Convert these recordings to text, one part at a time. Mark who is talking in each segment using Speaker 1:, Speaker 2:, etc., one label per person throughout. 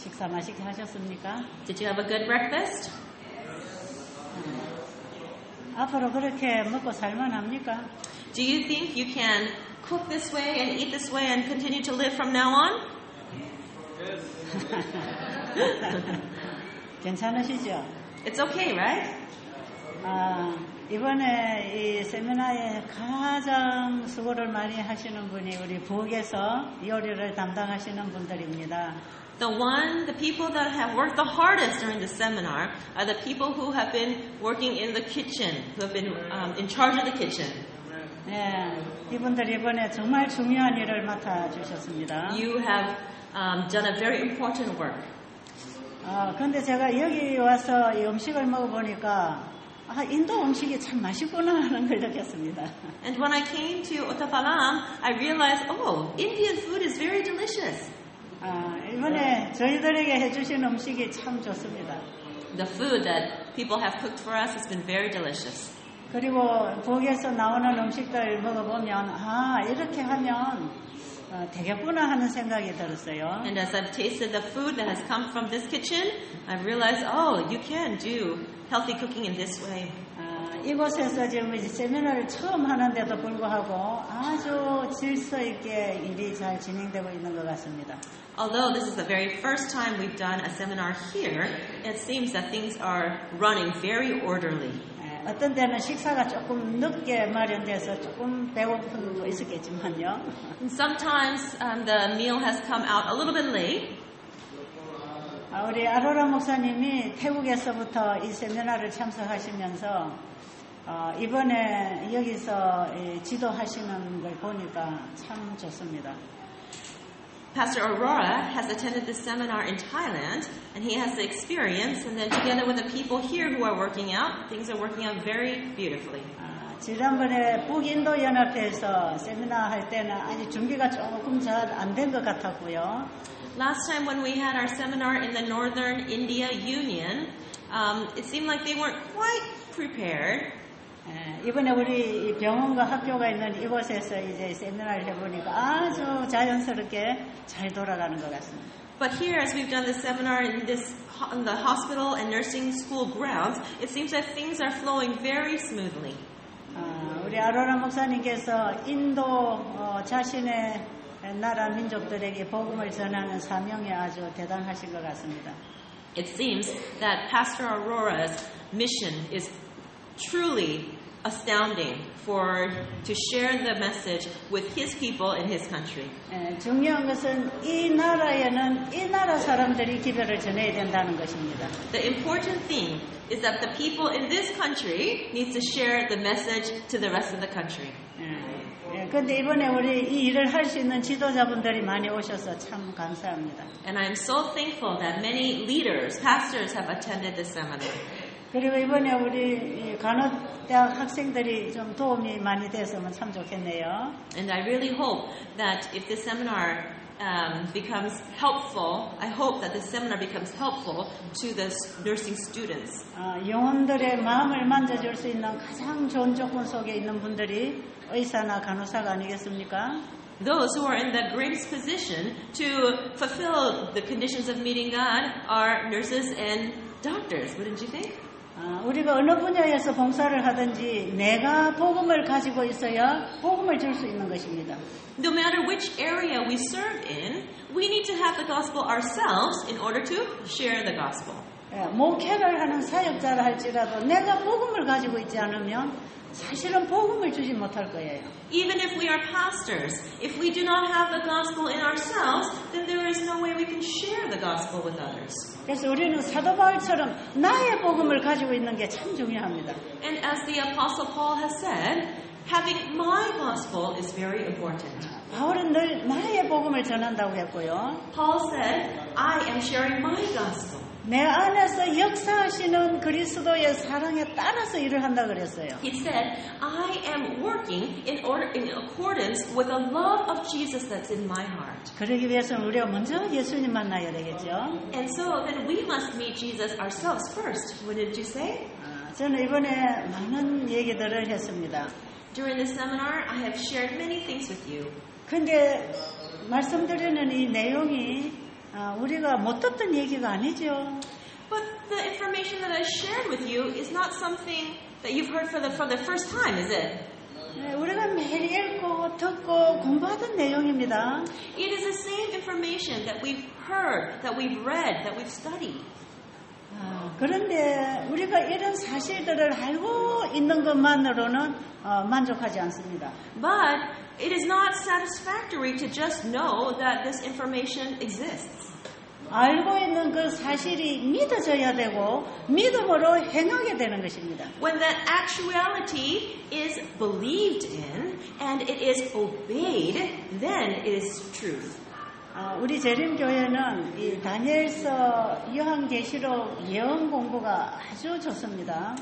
Speaker 1: 식사 맛있게 하셨습니까?
Speaker 2: Did you have a good breakfast?
Speaker 1: 앞으로 그렇게 먹고 살만 합니까?
Speaker 2: Do you think you can cook this way and eat this way and continue to live from now on?
Speaker 1: 괜찮으시죠?
Speaker 2: It's okay, right?
Speaker 1: 이번에 이 세미나에 가장 수고를 많이 하시는 분이 우리 부엌에서 요리를 담당하시는 분들입니다.
Speaker 2: The people that have worked the hardest during the seminar are the people who have been working in the kitchen, who have been in charge of the kitchen.
Speaker 1: 네, 이분들이 이번에 정말 중요한 일을 맡아주셨습니다.
Speaker 2: You have done a very important work.
Speaker 1: 근데 제가 여기 와서 이 음식을 먹어보니까 인도 음식이 참 맛있구나 하는 걸 느꼈습니다.
Speaker 2: And when I came to Ottapalam, I realized, oh, Indian food is very delicious.
Speaker 1: 이번에 저희들에게 해주신 음식이 참 좋습니다.
Speaker 2: The food that people have cooked for us has been very delicious.
Speaker 1: 그리고 부엌에서 나오는 음식들 먹어보면 이렇게 하면 되겠구나 하는 생각이 들었어요.
Speaker 2: And as I've tasted the food that has come from this kitchen, I've realized, oh, you can do healthy cooking in this way.
Speaker 1: 이곳에서 지금 이제 세미나를 처음 하는데도 불구하고 아주 질서 있게 일이 잘 진행되고 있는 것 같습니다.
Speaker 2: Although this is the very first time we've done a seminar here, it seems that things are running very orderly.
Speaker 1: 어떤 때는 식사가 조금 늦게 마련돼서 조금 배고픈 것도 있었겠지만요.
Speaker 2: Sometimes the meal has come out a little bit late.
Speaker 1: 우리 아로라 목사님이 태국에서부터 이 세미나를 참석하시면서 이번에 여기서 지도하시는 걸 보니까 참 좋습니다.
Speaker 2: Pastor Aurora has attended this seminar in Thailand, and he has the experience, and then together with the people here who are working out, things are working out very beautifully.
Speaker 1: 지난번에 북인도 연합회에서 세미나 할 때는 아직 준비가 조금 잘 안 된 것 같았고요.
Speaker 2: Last time when we had our seminar in the Northern India Union, it seemed like they weren't quite prepared.
Speaker 1: 이번에 우리 병원과 학교가 있는 이곳에서 이제 세미나를 해보니까 아주 자연스럽게 잘 돌아가는 것 같습니다.
Speaker 2: But here, as we've done the seminar in the hospital and nursing school grounds, it seems that things are flowing very smoothly.
Speaker 1: 우리 아로라 목사님께서 인도 자신의 나라 민족들에게 복음을 전하는 사명이 아주 대단하신 것 같습니다.
Speaker 2: It seems that Pastor Aurora's mission is truly astounding to share the message with his people in his country.
Speaker 1: 중요한 것은 이 나라에는 이 나라 사람들이 기별을 전해야 된다는 것입니다.
Speaker 2: The important thing is that the people in this country need to share the message to the rest of the country.
Speaker 1: 그런데 이번에 우리 이 일을 할 수 있는 지도자분들이 많이 오셔서 참 감사합니다.
Speaker 2: And I'm so thankful that many leaders, pastors have attended this seminar.
Speaker 1: 그리고 이번에 우리 간호대학 학생들이 좀 도움이 많이 됐으면 참 좋겠네요.
Speaker 2: And I really hope that if this seminar becomes helpful, I hope that this seminar becomes helpful to the nursing students.
Speaker 1: 영혼들의 마음을 만져줄 수 있는 가장 좋은 조건 속에 있는 분들이 의사나 간호사가 아니겠습니까?
Speaker 2: Those who are in the greatest position to fulfill the conditions of meeting God are nurses and doctors, wouldn't you think?
Speaker 1: 우리가 어느 분야에서 봉사를 하든지 내가 복음을 가지고 있어야 복음을 줄 수 있는 것입니다.
Speaker 2: No matter which area we serve in, we need to have the gospel ourselves in order to share the gospel.
Speaker 1: 목회를 하는 사역자라 할지라도 내가 복음을 가지고 있지 않으면 사실은 복음을 주지 못할 거예요.
Speaker 2: Even if we are pastors, if we do not have the gospel in ourselves, then there is no way we can share the gospel with others.
Speaker 1: 그래서 우리는 사도 바울처럼 나의 복음을 가지고 있는 게 참 중요합니다.
Speaker 2: And as the Apostle Paul has said, having my gospel is very important.
Speaker 1: 바울은 늘 나의 복음을 전한다고 했고요.
Speaker 2: Paul said, I am sharing my gospel.
Speaker 1: 내 안에서 역사하시는 그리스도의 사랑에 따라서 일을 한다 그랬어요.
Speaker 2: He said, I am working in accordance with the love of Jesus that's in my heart.
Speaker 1: 그러기 위해서는 우리가 먼저 예수님 만나야 되겠죠.
Speaker 2: And so then we must meet Jesus ourselves first, wouldn't you say?
Speaker 1: 저는 이번에 많은 얘기들을 했습니다.
Speaker 2: During this seminar, I have shared many things with you.
Speaker 1: 근데 말씀드리는 이 내용이 우리가 못 듣던 얘기가 아니죠.
Speaker 2: But the information that I shared with you is not something that you've heard for the first time, is it?
Speaker 1: 네, 우리가 매일 읽고 듣고 공부하던 내용입니다.
Speaker 2: It is the same information that we've heard, that we've read, that we've studied.
Speaker 1: 그런데 우리가 이런 사실들을 알고 있는 것만으로는 만족하지 않습니다.
Speaker 2: But it is not satisfactory to just know that this information exists.
Speaker 1: 알고 있는 그 사실이 믿어져야 되고 믿음으로 행하게 되는 것입니다.
Speaker 2: When that actuality is believed in and it is obeyed, then it is truth.
Speaker 1: 우리 재림교회는 이 다니엘서 요한계시록 예언 공부가 아주 좋습니다.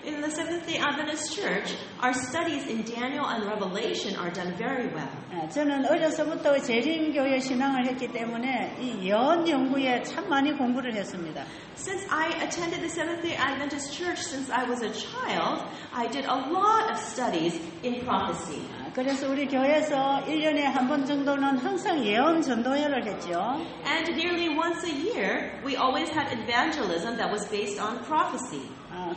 Speaker 2: In the Seventh-day Adventist Church, our studies in Daniel and Revelation are done very well.
Speaker 1: 저는 어려서부터 재림교회 신앙을 했기 때문에 이 예언 연구에 참 많이 공부를 했습니다.
Speaker 2: Since I attended the Seventh-day Adventist Church since I was a child, I did a lot of studies in prophecy.
Speaker 1: 그래서 우리 교회에서 1년에 한 번 정도는 항상 예언 전도회를 했죠.
Speaker 2: And nearly once a year, we always had evangelism that was based on prophecy.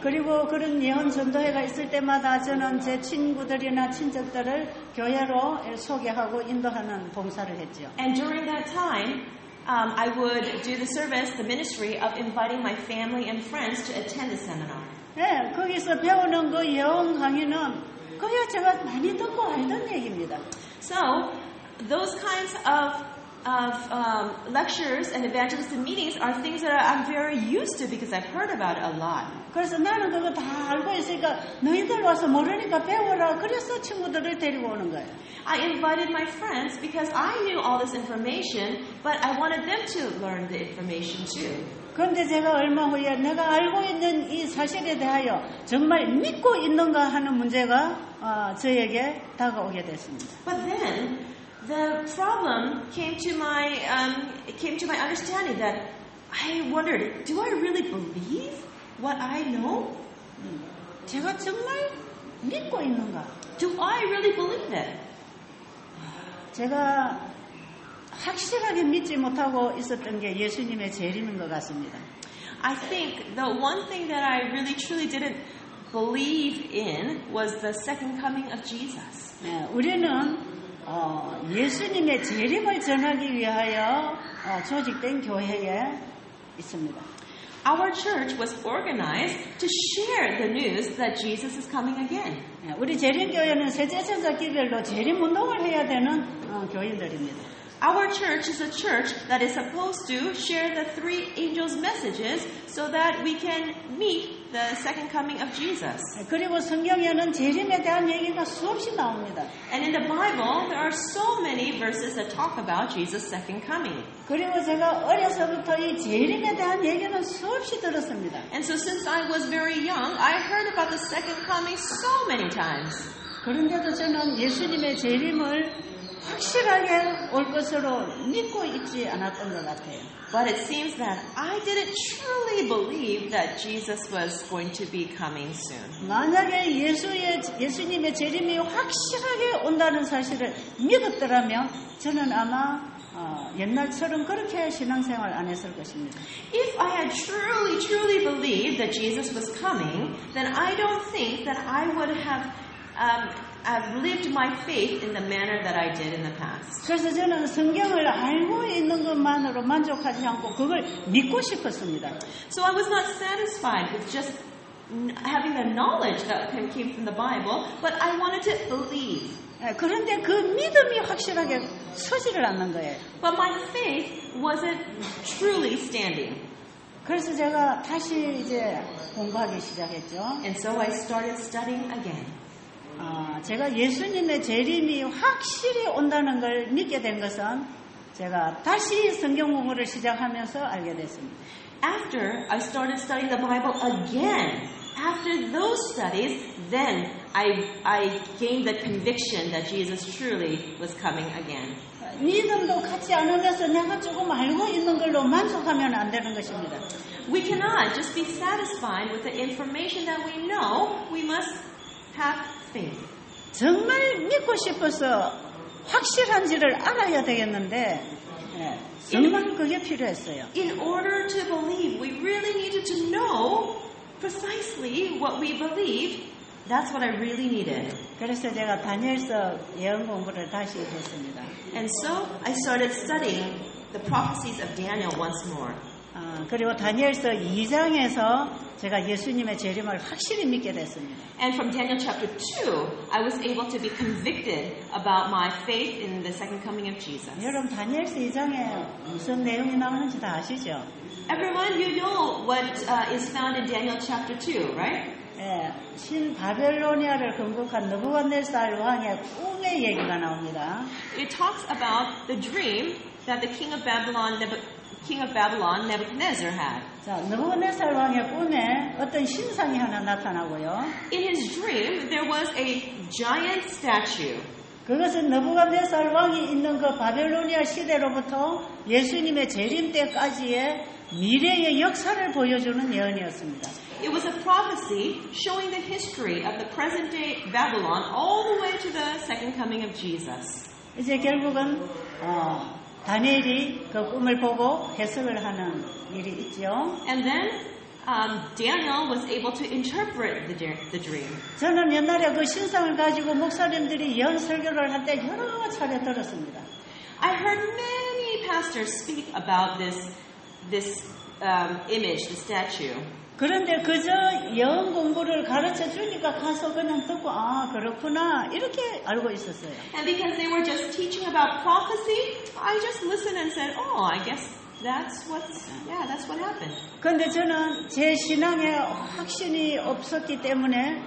Speaker 1: 그리고 그런 예언 전도회가 있을 때마다 저는 제 친구들이나 친척들을 교회로 소개하고 인도하는 봉사를 했죠.
Speaker 2: And during that time, I would do the service, the ministry of inviting my family and friends to attend the seminar.
Speaker 1: 네, 거기서 배우는 그 예언 강의는 그야 제가 많이 듣고 알던 얘기입니다.
Speaker 2: So, those kinds of lectures and evangelistic meetings are things that I'm very used to because I've heard about it a lot.
Speaker 1: 그래서 나는 그거 다 알고 있으니까 너희들 와서 모르니까 배워라. 그래서 친구들을 데리고 오는 거예요.
Speaker 2: I invited my friends because I knew all this information, but I wanted them to learn the information too.
Speaker 1: 그런데 제가 얼마 후에 내가 알고 있는 이 사실에 대하여 정말 믿고 있는가 하는 문제가 저에게 다가오게 됐습니다.
Speaker 2: But then the problem came to my understanding that I wondered, do I really believe what I know?
Speaker 1: 제가 정말 믿고 있는가?
Speaker 2: Do I really believe it?
Speaker 1: 제가 확실하게 믿지 못하고 있었던 게 예수님의 재림인 것 같습니다.
Speaker 2: I think the one thing that I really truly didn't believe in was the second coming of Jesus.
Speaker 1: 네, 우리는 예수님의 재림을 전하기 위하여 조직된 교회에 있습니다.
Speaker 2: Our church was organized to share the news that Jesus is coming again.
Speaker 1: 네, 우리 재림교회는 세제천사기별로 재림 운동을 해야 되는 교인들입니다.
Speaker 2: Our church is a church that is supposed to share the three angels' messages so that we can meet the second coming of Jesus.
Speaker 1: 그리고 성경에는 재림에 대한 얘기가 수없이 나옵니다.
Speaker 2: And in the Bible, there are so many verses that talk about Jesus' second coming.
Speaker 1: 그리고 제가 어려서부터 이 재림에 대한 얘기는 수없이 들었습니다.
Speaker 2: And so since I was very young, I heard about the second coming so many times.
Speaker 1: 그런데도 저는 예수님의 재림을 확실하게 올 것으로 믿고 있지 않았던 것 같아요.
Speaker 2: But it seems that I didn't truly believe that Jesus was going to be coming soon.
Speaker 1: 만약에 예수님의 재림이 확실하게 온다는 사실을 믿었더라면 저는 아마 옛날처럼 그렇게 신앙생활 안 했을 것입니다.
Speaker 2: If I had truly believed that Jesus was coming, then I don't think that I would have I've lived my faith in the manner that I did in the past.
Speaker 1: 그래서 저는 성경을 알고 있는 것만으로 만족하지 않고 그걸 믿고 싶었습니다.
Speaker 2: So I was not satisfied with just having the knowledge that came from the Bible, but I wanted to believe.
Speaker 1: 그런데 그 믿음이 확실하게 서지를 않는 거예요.
Speaker 2: But my faith wasn't truly standing.
Speaker 1: 그래서 제가 다시 이제 공부하기 시작했죠.
Speaker 2: And so I started studying again.
Speaker 1: 제가 예수님의 재림이 확실히 온다는 걸 믿게 된 것은 제가 다시 성경 공부를 시작하면서 알게 됐습니다.
Speaker 2: After I started studying the Bible again, after those studies, then I gained the conviction that Jesus truly was coming again.
Speaker 1: 믿음도 갖지 않으면서 내가 조금 알고 있는 걸로 만족하면 안 되는 것입니다.
Speaker 2: We cannot just be satisfied with the information that we know. We must have faith.
Speaker 1: 정말 믿고 싶어서 확실한지를 알아야 되겠는데 예, 정말 그게 필요했어요.
Speaker 2: In order to believe, we really needed to know precisely what we believe. That's what I really needed.
Speaker 1: 그래서 제가 다니엘서 예언 공부를 다시 했습니다.
Speaker 2: And so I started studying the prophecies of Daniel once more.
Speaker 1: 그리고 다니엘서 2장에서 제가 예수님의 재림을 확실히 믿게 됐습니다.
Speaker 2: And from Daniel chapter 2, I was able to be convicted about my faith in the second coming of Jesus.
Speaker 1: 여러분 다니엘서 2장에 무슨 내용이 나오는지 다 아시죠?
Speaker 2: Everyone, you know what is found in Daniel chapter 2, right?
Speaker 1: 예, 신 바벨로니아를 건국한 느부갓네살 왕의 꿈의 얘기가 나옵니다.
Speaker 2: It talks about the dream that the king of Babylon, Nebuchadnezzar had.
Speaker 1: 자, 느부갓네살 왕의 꿈에 어떤 신상이 하나 나타나고요.
Speaker 2: In his dream, there was a giant statue.
Speaker 1: 그것은 느부갓네살 왕이 있는 그 바벨로니아 시대로부터 예수님의 재림 때까지의 미래의 역사를 보여주는 예언이었습니다.
Speaker 2: It was a prophecy showing the history of the present day Babylon all the way to the second coming of Jesus.
Speaker 1: 이제 결국은 다니엘이 그 꿈을 보고 해석을 하는 일이 있죠.
Speaker 2: And then Daniel was able to interpret the dream.
Speaker 1: 저는 옛날에 그 신상을 가지고 목사님들이 예언 설교를 할 때 여러 차례 들었습니다.
Speaker 2: I heard many pastors speak about this image, the statue.
Speaker 1: 그런데 그저 예언 공부를 가르쳐 주니까 가서 그냥 듣고 그렇구나 이렇게 알고 있었어요.
Speaker 2: And because they were just teaching about prophecy, I just listened and said, I guess that's what happened.
Speaker 1: 그런데 저는 제 신앙에 확신이 없었기 때문에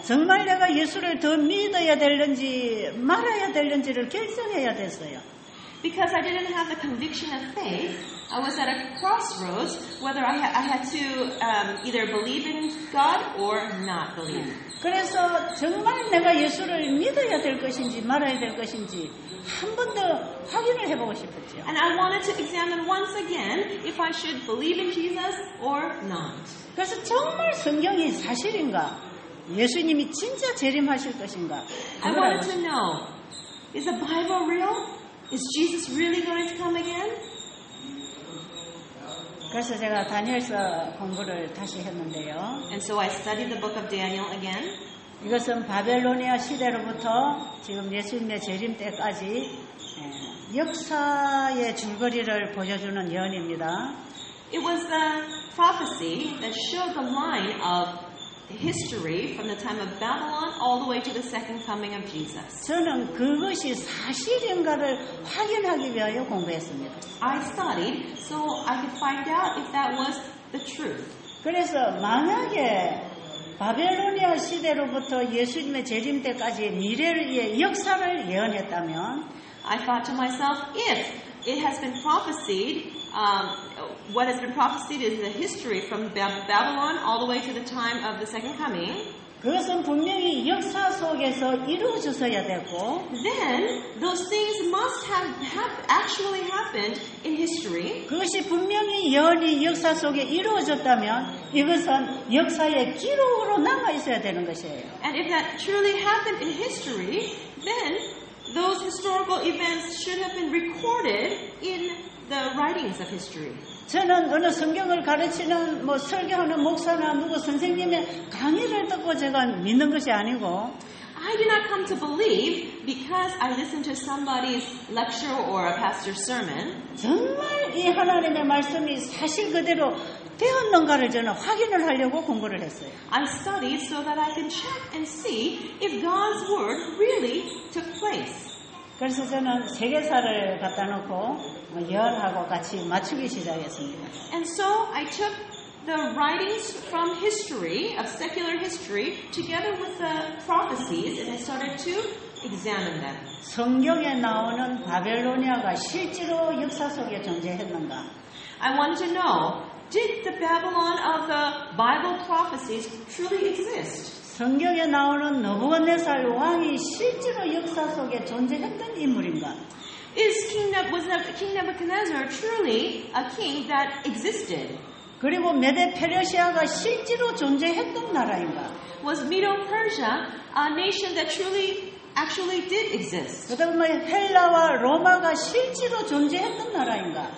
Speaker 1: 정말 내가 예수를 더 믿어야 될는지 말아야 될는지를 결정해야 됐어요.
Speaker 2: Because I didn't have the conviction of faith, I was at a crossroads whether I had to either believe in God or not believe.
Speaker 1: 그래서 정말 내가 예수를 믿어야 될 것인지 말아야 될 것인지 한 번 더 확인을 해보고 싶었죠.
Speaker 2: And I wanted to examine once again if I should believe in Jesus or not.
Speaker 1: 그래서 정말 성경이 사실인가? 예수님이 진짜 재림하실 것인가?
Speaker 2: I wanted to know, is the Bible real? Is Jesus really going to come again?
Speaker 1: 그래서 제가 다니엘서 공부를 다시 했는데요.
Speaker 2: And so I studied the book of Daniel again.
Speaker 1: 이것은 바벨로니아 시대로부터 지금 예수님의 재림 때까지 역사의 줄거리를 보여주는 예언입니다.
Speaker 2: It was the prophecy that showed the line of history from the time of Babylon all the way to the second coming of Jesus.
Speaker 1: 저는 그것이 사실인가를 확인하기 위하여 공부했습니다.
Speaker 2: I studied so I could find out if that was the truth.
Speaker 1: 그래서 만약에 바벨로니아 시대로부터 예수님의 재림 때까지 미래의 역사를 예언했다면
Speaker 2: I thought to myself, if it has been prophesied, what has been prophesied is the history from Babylon all the way to the time of the second coming.
Speaker 1: 그것은 분명히 역사 속에서 이루어졌어야 되고
Speaker 2: Then those things must have actually happened in history.
Speaker 1: 그것이 분명히 예언이 역사 속에 이루어졌다면 이것은 역사의 기록으로 남아 있어야 되는 것이에요.
Speaker 2: And if that truly happened in history, then those historical events should have been recorded in the writings of history.
Speaker 1: 저는 어느 성경을 가르치는 설교하는 목사나 누구 선생님의 강의를 듣고 제가 믿는 것이 아니고
Speaker 2: I did not come to believe because I listened to somebody's lecture or a pastor's sermon.
Speaker 1: 정말 이 하나님의 말씀이 사실 그대로 되었는가를 저는 확인을 하려고 공부를 했어요.
Speaker 2: I studied so that I can check and see if God's word really took place.
Speaker 1: 그래서 저는 세계사를 갖다 놓고 예언하고 같이 맞추기 시작했습니다.
Speaker 2: And so I took the writings from history, of secular history, together with the prophecies, and I started to examine them.
Speaker 1: 성경에 나오는 바벨로니아가 실제로 역사 속에 존재했는가?
Speaker 2: I wanted to know, did the Babylon of the Bible prophecies truly exist?
Speaker 1: 성경에 나오는 느부갓네살 왕이 실제로 역사 속에 존재했던 인물인가?
Speaker 2: Was King Nebuchadnezzar truly a king that existed?
Speaker 1: 그리고 메데 페르시아가 실제로 존재했던 나라인가?
Speaker 2: Was Medo-Persia a nation that truly actually did exist?
Speaker 1: 그다음에 헬라와 로마가 실제로 존재했던 나라인가?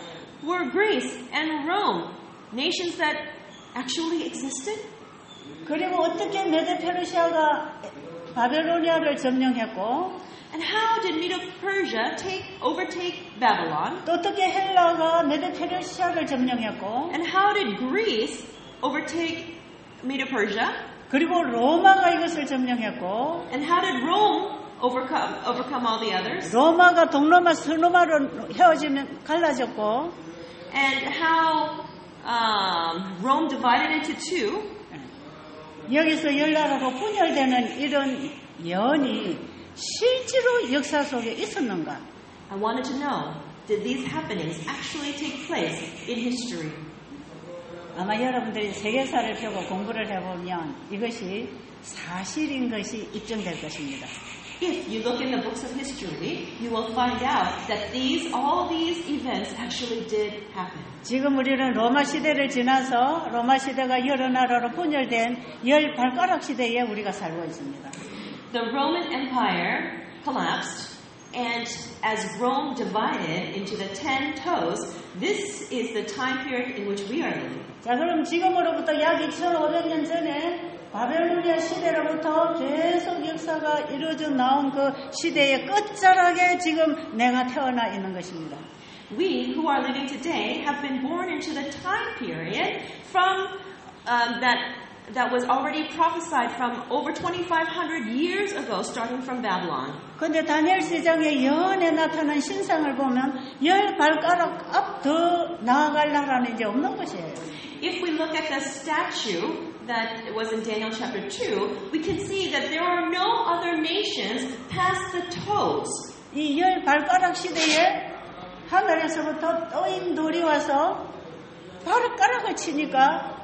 Speaker 2: Were Greece and Rome nations that actually existed?
Speaker 1: 그리고 어떻게 메데-페르시아가 바벨로니아를 점령했고
Speaker 2: And how did Medo-Persia overtake Babylon?
Speaker 1: 또 어떻게 헬라가 메데-페르시아를 점령했고
Speaker 2: And how did Greece overtake Medo-Persia?
Speaker 1: 그리고 로마가 이것을 점령했고
Speaker 2: And how did Rome overcome all the others?
Speaker 1: 로마가 동로마 서로마로 헤어지면 갈라졌고
Speaker 2: And how Rome divided into two?
Speaker 1: 여기서 열나라로 분열되는 이런 연이 실제로 역사 속에 있었는가?
Speaker 2: I wanted to know, did these happenings actually take place in history?
Speaker 1: 아마 여러분들이 세계사를 펴고 공부를 해보면 이것이 사실인 것이 입증될 것입니다.
Speaker 2: If you look in the books of history, you will find out that all these events actually did happen.
Speaker 1: 지금 우리는 로마 시대를 지나서 로마 시대가 여러 나라로 분열된 열 발가락 시대에 우리가 살고 있습니다.
Speaker 2: The Roman Empire collapsed, and as Rome divided into the 10 toes, this is the time period in which we are living.
Speaker 1: 자, 그럼 지금으로부터 약 2500년 전에 바벨로니아 시대로부터 계속 역사가 이루어져 나온 그 시대의 끝자락에 지금 내가 태어나 있는 것입니다.
Speaker 2: We who are living today have been born into the time period from that was already prophesied from over 2,500 years ago, starting from Babylon.
Speaker 1: 그런데 다니엘 시장의 예언에 나타난 신상을 보면 열 발가락 앞 더 나아갈 나라는 이제 없는 것이에요.
Speaker 2: If we look at the statue that was in Daniel chapter 2, we can see that there are no other nations past the toes.
Speaker 1: 이 열 발가락 시대에 하늘에서부터 떠임 돌이 와서 발가락을 치니까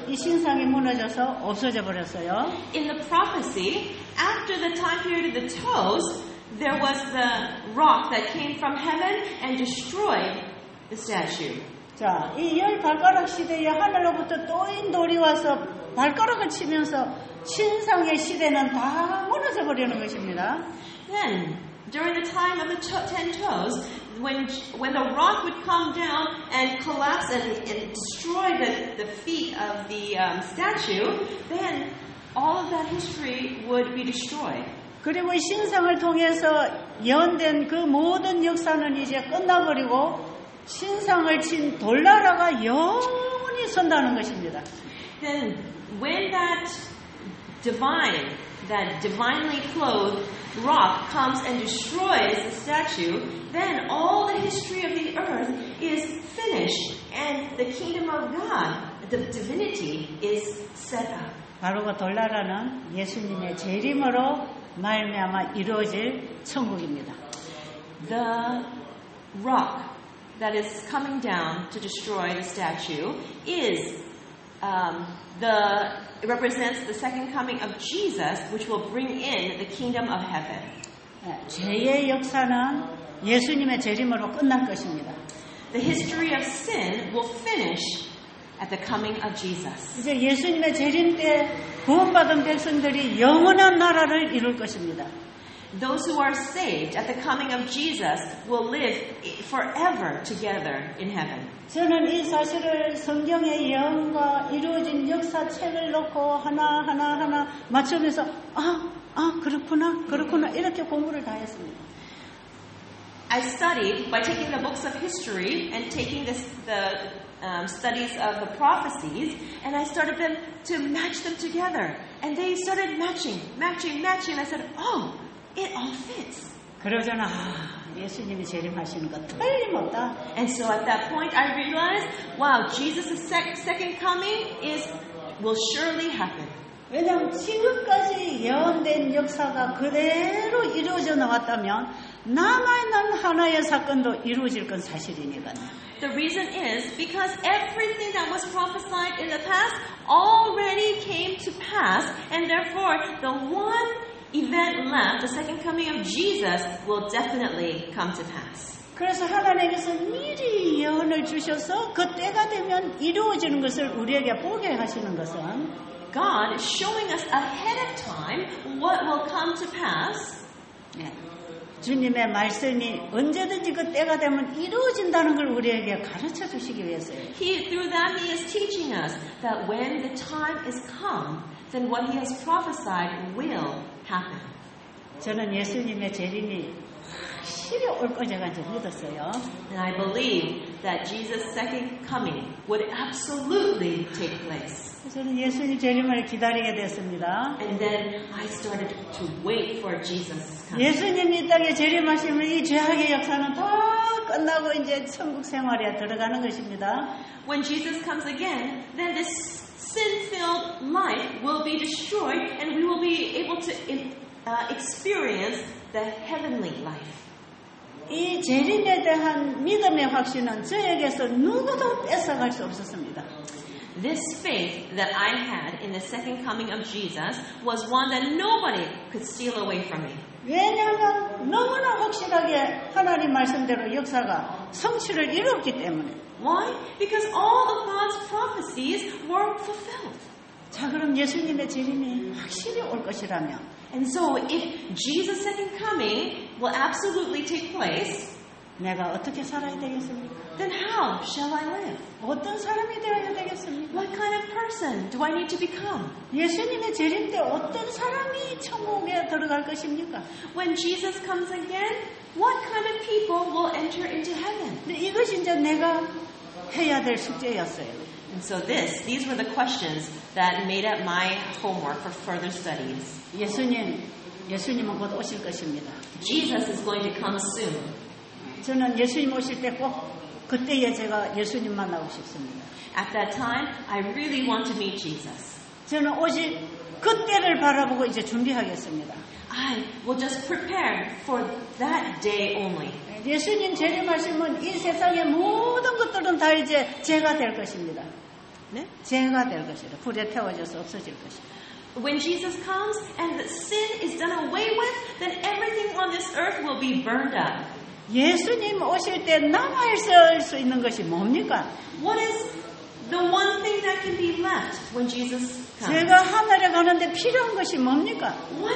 Speaker 1: 이 신상이 무너져서 없어져 버렸어요.
Speaker 2: In the prophecy, after the time period of the toes, there was the rock that came from heaven and destroyed the statue.
Speaker 1: 자, 이 열 발가락 시대에 하늘로부터 떠인 돌이 와서 발가락을 치면서 신상의 시대는 다 무너져 버리는 것입니다.
Speaker 2: Then, during the time of the 10 toes, when the rock would come down and collapse and destroy the feet of the statue, then all of that history would be destroyed.
Speaker 1: 그리고 이 신상을 통해서 예언된 그 모든 역사는 이제 끝나버리고 신상을 친 돌나라가 영원히 선다는 것입니다.
Speaker 2: Then, when that divinely clothed rock comes and destroys the statue, then all the history of the earth is finished, and the kingdom of God, the divinity, is set up.
Speaker 1: 바로 그 돌나라는 예수님의 재림으로 말미암아 이루어질 천국입니다.
Speaker 2: The rock that is coming down to destroy the statue it represents the second coming of Jesus, which will bring in the kingdom of heaven.
Speaker 1: 죄의 역사는 예수님의 재림으로 끝날 것입니다.
Speaker 2: The history of sin will finish at the coming of Jesus.
Speaker 1: 이제 예수님의 재림 때 구원받은 백성들이 영원한 나라를 이룰 것입니다.
Speaker 2: Those who are saved at the coming of Jesus will live forever together in heaven.
Speaker 1: 저는 이 사실을 성경의 예언과 이루어진 역사책을 놓고 하나 맞추면서 그렇구나 이렇게 공부를 다 했습니다.
Speaker 2: I studied by taking the books of history and taking the studies of the prophecies, and I started to match them together. And they started matching. I said, oh, it all fits.
Speaker 1: 그러잖아. 예수님이 재림하시는 거 틀림없다.
Speaker 2: And so at that point I realized, wow, Jesus' second coming will surely happen.
Speaker 1: 왜냐하면 지금까지 예언된 역사가 그대로 이루어져 나왔다면 남아있는 하나의 사건도 이루어질 건 사실이니까요.
Speaker 2: The reason is because everything that was prophesied in the past already came to pass, and therefore the one event left, the second coming of Jesus, will definitely come to pass.
Speaker 1: 그래서 하나님께서 미리 예언을 주셔서 그 때가 되면 이루어지는 것을 우리에게 보게 하시는 것은
Speaker 2: God is showing us ahead of time what will come to pass.
Speaker 1: 네. 주님의 말씀이 언제든지 그 때가 되면 이루어진다는 걸 우리에게 가르쳐 주시기 위해서요.
Speaker 2: Through that, He is teaching us that when the time is come, then what He has prophesied will happen.
Speaker 1: 저는 예수님의 재림이 확실히 올 거제가 믿었어요.
Speaker 2: And I believe that Jesus' second coming would absolutely take place.
Speaker 1: 저는 예수님 재림을 기다리게 됐습니다.
Speaker 2: And then I started to wait for Jesus' coming.
Speaker 1: 예수님이 이 땅에 재림하시면 이 죄악의 역사는 다 끝나고 이제 천국 생활에 들어가는 것입니다.
Speaker 2: When Jesus comes again, then this sin-filled life will be destroyed and we will be able to experience the heavenly life.
Speaker 1: 이 재림에 대한 믿음의 확신은 저에게서 누구도 뺏어갈 수 없었습니다.
Speaker 2: This faith that I had in the second coming of Jesus was one that nobody could steal away from me.
Speaker 1: 왜냐하면 너무나 확실하게 하나님 말씀대로 역사가 성취를 이뤘기 때문에.
Speaker 2: Why? Because all of God's prophecies were fulfilled.
Speaker 1: 자, 그럼 예수님의 재림이 확실히 올 것이라면
Speaker 2: And so if Jesus' second coming will absolutely take place,
Speaker 1: 내가 어떻게 살아야 되겠습니까?
Speaker 2: then how shall I live?
Speaker 1: 어떤 사람이 되어야 되겠습니까?
Speaker 2: What kind of person do I need to become?
Speaker 1: 예수님의 재림 때 어떤 사람이 천국에 들어갈 것입니까?
Speaker 2: When Jesus comes again, what kind of people will enter into heaven?
Speaker 1: 근데 이것이 이제 내가 해야 될 숙제였어요.
Speaker 2: And so these were the questions that made up my homework for further studies.
Speaker 1: 예수님은 곧 오실 것입니다.
Speaker 2: Jesus is going to come soon.
Speaker 1: 저는 예수님 오실 때 꼭 그때에 제가 예수님 만나고 싶습니다.
Speaker 2: At that time, I really want to meet Jesus.
Speaker 1: 저는 오직 그때를 바라보고 이제 준비하겠습니다.
Speaker 2: I will just prepare for that day only.
Speaker 1: 예수님 재림하시면 이 세상의 모든 것들은 다 이제 죄가 될 것입니다.
Speaker 2: 네?
Speaker 1: 죄가 될 것이다. 불에 태워져서 없어질 것이다.
Speaker 2: When Jesus comes and the sin is done away with, then everything on this earth will be burned up.
Speaker 1: 예수님 오실 때 남아있을 수 있는 것이 뭡니까?
Speaker 2: What is the one thing that can be left when Jesus comes?
Speaker 1: 제가 하늘에 가는데 필요한 것이 뭡니까?
Speaker 2: What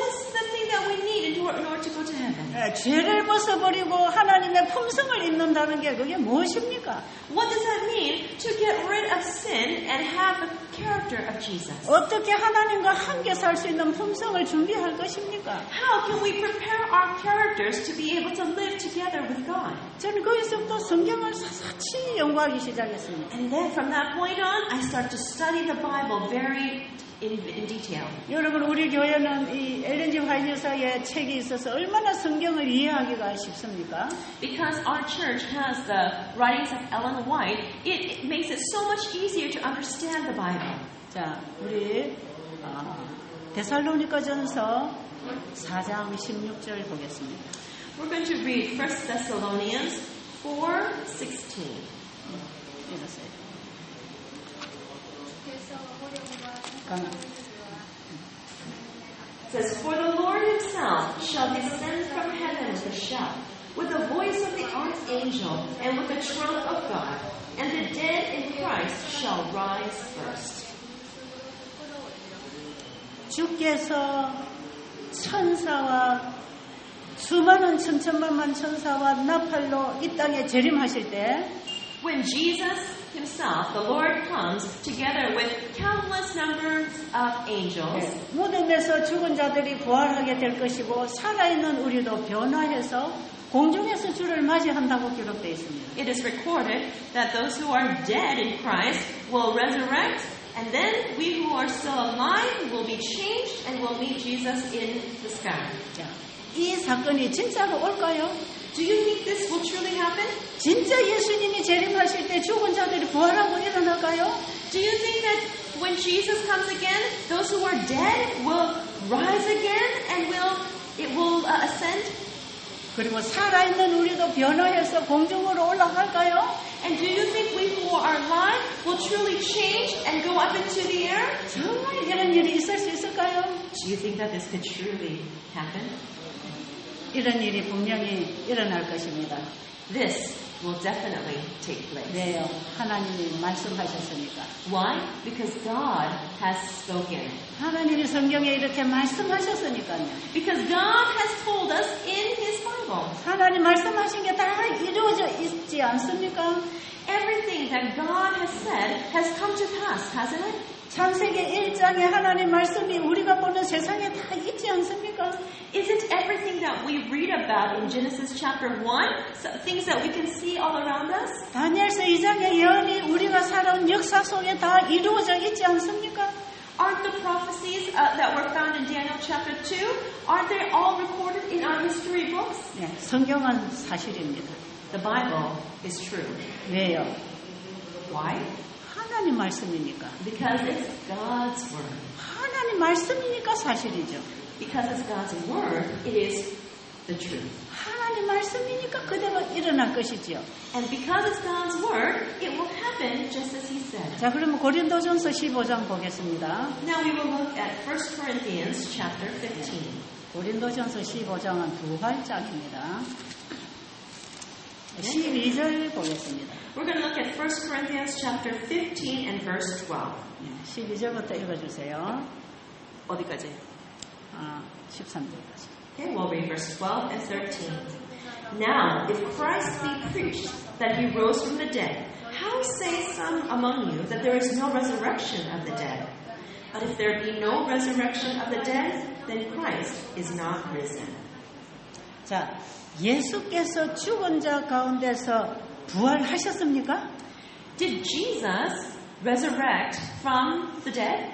Speaker 2: is the thing that we need in order to go to heaven?
Speaker 1: 죄를 벗어버리고 하나님의 품성을 입는다는 게 그게 무엇입니까?
Speaker 2: What does that mean to get rid of sin and have the character of Jesus?
Speaker 1: 어떻게 하나님과 함께 살 수 있는 품성을 준비할 것입니까?
Speaker 2: How can we prepare our characters to be able to live together with God?
Speaker 1: 저는 거기서부터 성경을 사사치 연구하기 시작했습니다.
Speaker 2: And then from that point on, I started to study the Bible very in detail.
Speaker 1: 여러분, 우리 교회는 이 엘렌 G. 화이트 여사의 책이 있어서 얼마나 성경을 이해하기가 쉽습니까?
Speaker 2: Because our church has the writings of Ellen White, it makes it so much easier to understand the Bible.
Speaker 1: 자, 우리 데살로니가전서 4장 16절 보겠습니다.
Speaker 2: We're going to read 1 Thessalonians 4:16.
Speaker 1: 읽으세요.
Speaker 2: It says, "For the Lord himself shall descend from heaven with a shout, with the voice of the archangel, and with the trump of God, and the dead in Christ shall rise first."
Speaker 1: 주께서 천사와 수많은 천천만만 천사와 나팔로 이 땅에 재림하실 때
Speaker 2: When Jesus himself, the Lord, comes together with countless numbers of angels,
Speaker 1: 무덤에서 죽은 자들이 부활하게 될 것이고 살아있는 우리도 변화해서 공중에서 주를 맞이한다고 기록되어 있습니다.
Speaker 2: it is recorded that those who are dead in Christ will resurrect, and then we who are still alive will be changed and will meet Jesus in the sky.
Speaker 1: 자, 이 사건이 진짜로 올까요?
Speaker 2: Do you think this will truly happen?
Speaker 1: 진짜 예수님이 재림하실 때 죽은 자들이 부활하고 일어날까요?
Speaker 2: Do you think that when Jesus comes again, those who are dead will rise again and it will ascend?
Speaker 1: 그리고 살아있는 우리도 변화해서 공중으로 올라갈까요?
Speaker 2: And do you think we who are alive will truly change and go up into the air?
Speaker 1: 정말 이런 일이 있을 수 있을까요?
Speaker 2: Do you think that this could truly happen?
Speaker 1: 이런 일이 분명히 일어날 것입니다.
Speaker 2: This will definitely take place.
Speaker 1: 왜요? 하나님이 말씀하셨으니까.
Speaker 2: Why? Because God has spoken.
Speaker 1: 하나님이 성경에 이렇게 말씀하셨으니까요.
Speaker 2: Because God has told us in His Bible.
Speaker 1: 하나님 말씀하신 게 다 이루어져 있지 않습니까?
Speaker 2: Everything that God has said has come to pass, hasn't it?
Speaker 1: 창세기 1장에 하나님 말씀이 우리가 보는 세상에 다 있지 않습니까?
Speaker 2: Isn't everything that we read about in Genesis chapter 1 things that we can see all around us?
Speaker 1: 다니엘서 2장의 예언이 우리가 살아온 역사 속에 다 이루어져 있지 않습니까?
Speaker 2: Aren't the prophecies that were found in Daniel chapter 2, aren't they all recorded in our history books?
Speaker 1: 네, 성경은 사실입니다.
Speaker 2: The Bible is true.
Speaker 1: 왜요?
Speaker 2: Why?
Speaker 1: 하나님 말씀이니까.
Speaker 2: Because it's God's word.
Speaker 1: 하나님 말씀이니까 사실이죠.
Speaker 2: Because it's God's word, it is the truth.
Speaker 1: 하나님 말씀이니까 그대로 일어날 것이지요.
Speaker 2: And because it's God's word, it will happen just as He said.
Speaker 1: 자, 그러면 고린도전서 15장 보겠습니다.
Speaker 2: Now we will look at 1 Corinthians chapter 15.
Speaker 1: 고린도전서 15장은 부활장입니다. 12절 보겠습니다.
Speaker 2: We're going to look at 1 Corinthians chapter 15 and verse 12.
Speaker 1: 12절부터 읽어주세요.
Speaker 2: 어디까지?
Speaker 1: 13절까지.
Speaker 2: Okay, we'll read verse 12 and 13. Now, if Christ be preached that He rose from the dead, how say some among you that there is no resurrection of the dead? But if there be no resurrection of the dead, then Christ is not risen.
Speaker 1: 자, 예수께서 죽은 자 가운데서 부활하셨습니까?
Speaker 2: Did Jesus resurrect from the dead?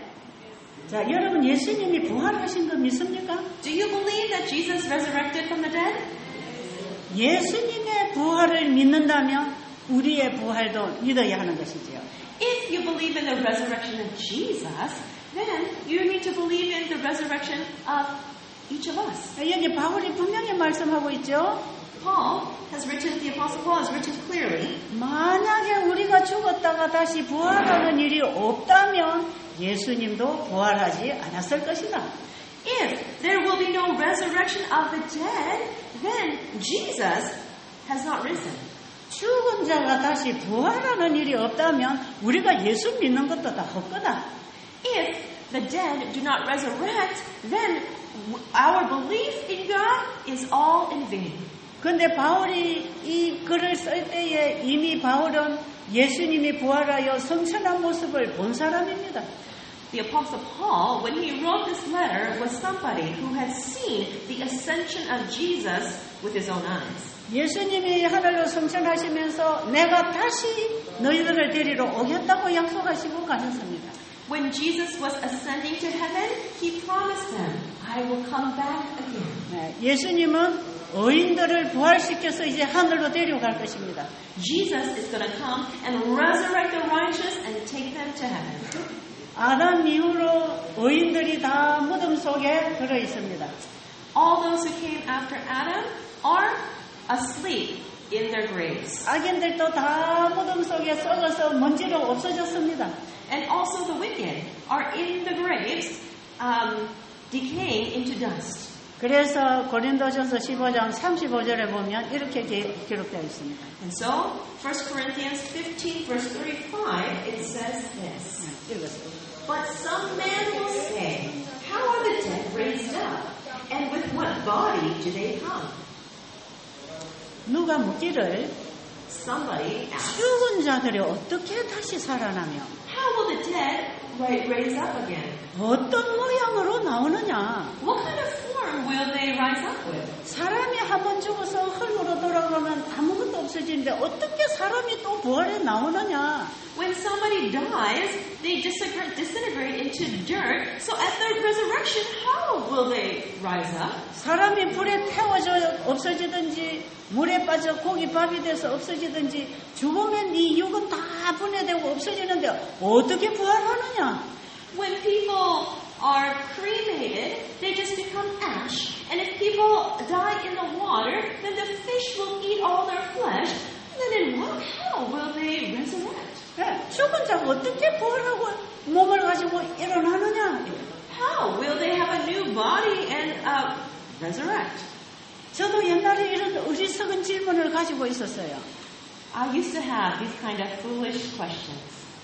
Speaker 1: 자, 여러분 예수님이 부활하신 거 믿습니까?
Speaker 2: Do you believe that Jesus resurrected from the dead?
Speaker 1: 예수님의 부활을 믿는다면 우리의 부활도 믿어야 하는 것이지요.
Speaker 2: If you believe in the resurrection of Jesus, then you need to believe in the resurrection of each of us.
Speaker 1: 여기 바울이 분명히 말씀하고 있죠.
Speaker 2: Paul has written, the Apostle Paul has written clearly,
Speaker 1: 만약에 우리가 죽었다가 다시 부활하는 일이 없다면 예수님도 부활하지 않았을 것이다.
Speaker 2: if there will be no resurrection of the dead, then Jesus has not risen.
Speaker 1: 죽은 자가 다시 부활하는 일이 없다면 우리가 예수 믿는 것도 다 헛거다.
Speaker 2: If the dead do not resurrect, then our belief in God is all in vain.
Speaker 1: 그런데 바울이 이 글을 쓸 때에 이미 바울은 예수님이 부활하여 성천한 모습을 본 사람입니다.
Speaker 2: The Apostle Paul, when he wrote this letter, was somebody who had seen the ascension of Jesus with his own eyes.
Speaker 1: 예수님이 하늘로 성천하시면서 내가 다시 너희들을 데리러 오겠다고 약속하시고 가셨습니다.
Speaker 2: When Jesus was ascending to heaven, he promised them, I will come back again.
Speaker 1: 네, 예수님은 의인들을 부활시켜서 이제 하늘로 데려갈 것입니다.
Speaker 2: Jesus is going to come and resurrect the righteous and take them to heaven.
Speaker 1: 아담 이후로 의인들이 다 무덤 속에 들어 있습니다.
Speaker 2: All those who came after Adam are asleep in their graves.
Speaker 1: 악인들도 다 무덤 속에 썩어서 먼지로 없어졌습니다.
Speaker 2: And also the wicked are in the graves, decaying into dust.
Speaker 1: 그래서 고린도전서 15장 35절에 보면 이렇게 기록되어 있습니다.
Speaker 2: And so, 1 Corinthians 15 verse 35, it says this.
Speaker 1: 읽었어요.
Speaker 2: But some man will say, how are the dead raised up? And with what body do they come?
Speaker 1: 누가 묻기를
Speaker 2: Somebody asked,
Speaker 1: 죽은 자들이 어떻게 다시 살아나며
Speaker 2: how will the dead raise up again?
Speaker 1: 어떤 모양으로 나오느냐?
Speaker 2: What kind of form will they rise up with?
Speaker 1: 사람이 한번 죽어서 흙으로 돌아가면 아무것도 없어지는데 어떻게 사람이 또 부활해 나오느냐?
Speaker 2: When somebody dies, they disintegrate into dirt. So at their resurrection, how will they rise up?
Speaker 1: 사람이 불에 태워져 없어지든지 물에 빠져 고기 밥이 돼서 없어지든지 죽으면 네 육은 다 분해되고 없어지는데 어떻게 부활하느냐?
Speaker 2: When people are cremated, they just become ash. And if people die in the water, then the fish will eat all their flesh. And then in what hell will they resurrect?
Speaker 1: 네, 죽은 자가 어떻게 부활하고 몸을 가지고 일어나느냐?
Speaker 2: How will they have a new body and resurrect?
Speaker 1: 저도 옛날에 이런 어리석은 질문을 가지고 있었어요.
Speaker 2: I used to have these kind of foolish questions.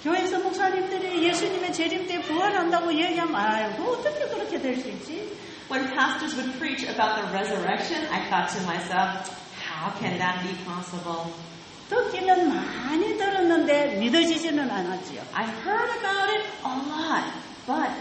Speaker 1: 교회에서 목사님들이 예수님의 재림 때 부활한다고 얘기하면 아이고 어떻게 그렇게 될 수 있지?
Speaker 2: When pastors would preach about the resurrection, I thought to myself, how can that be possible?
Speaker 1: 듣기는 많이 들었는데 믿어지지는 않았지요.
Speaker 2: I heard about it a lot, but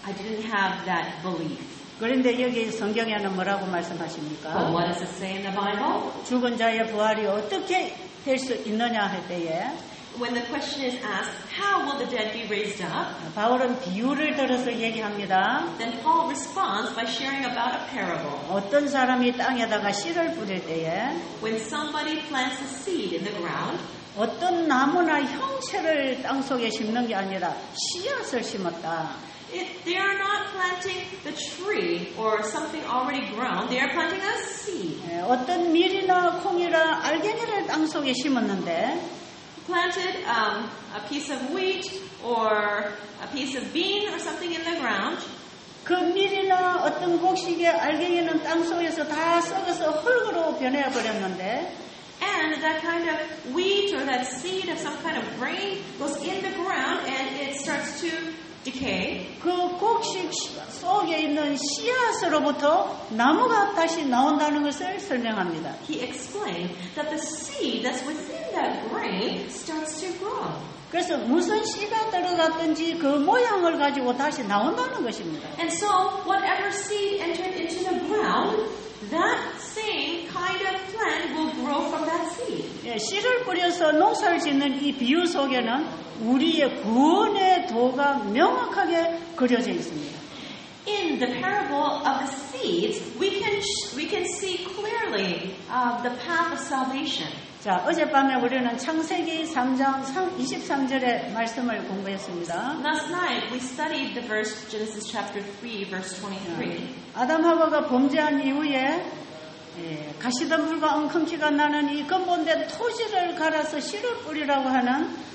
Speaker 2: I didn't have that belief.
Speaker 1: 그런데 여기 성경에는 뭐라고
Speaker 2: But
Speaker 1: 말씀하십니까?
Speaker 2: what does it say in the Bible?
Speaker 1: 죽은 자의 부활이 어떻게 될 수 있느냐 할 때에
Speaker 2: When the question is asked, how will the dead be raised up?
Speaker 1: 바울은 비유를 들어서 얘기합니다.
Speaker 2: Then Paul responds by sharing about a parable.
Speaker 1: 어떤 사람이 땅에다가 씨를 뿌릴 때에
Speaker 2: When somebody plants a seed in the ground,
Speaker 1: 어떤 나무나 형체를 땅 속에 심는 게 아니라 씨앗을 심었다.
Speaker 2: they are not planting the tree or something already grown. They are planting a seed.
Speaker 1: 어떤 밀이나 콩이나 알갱이를 땅 속에 심었는데
Speaker 2: Planted a piece of wheat or a piece of bean or something in the ground.
Speaker 1: 그 밀이나 어떤 곡식의 알갱이는 땅 속에서 다 썩어서 흙으로 변해버렸는데
Speaker 2: And that kind of wheat or that seed of some kind of grain goes in the ground and it starts to decay.
Speaker 1: 그 곡식 속에 있는 씨앗으로부터 나무가 다시 나온다는 것을 설명합니다.
Speaker 2: He explained that the seed that's within that grain starts to grow.
Speaker 1: 그래서 무슨 씨가 들어갔든지 그 모양을 가지고 다시 나온다는 것입니다.
Speaker 2: And so whatever seed entered into the ground, that same kind of plant will grow from that seed.
Speaker 1: 씨를 뿌려서 농사를 짓는 이 비유 속에는 우리의 구원의 도가 명확하게 그려져 있습니다.
Speaker 2: In the parable of the seeds, we can see clearly the path of salvation.
Speaker 1: 자, 어젯밤에 우리는 창세기 3장 23절의 말씀을 공부했습니다.
Speaker 2: Last night we studied the verse Genesis chapter 3 verse 23.
Speaker 1: 아담하와가 범죄한 이후에 가시덤불과 엉겅퀴가 나는 이 근본된 토지를 갈아서 씨를 뿌리라고 하는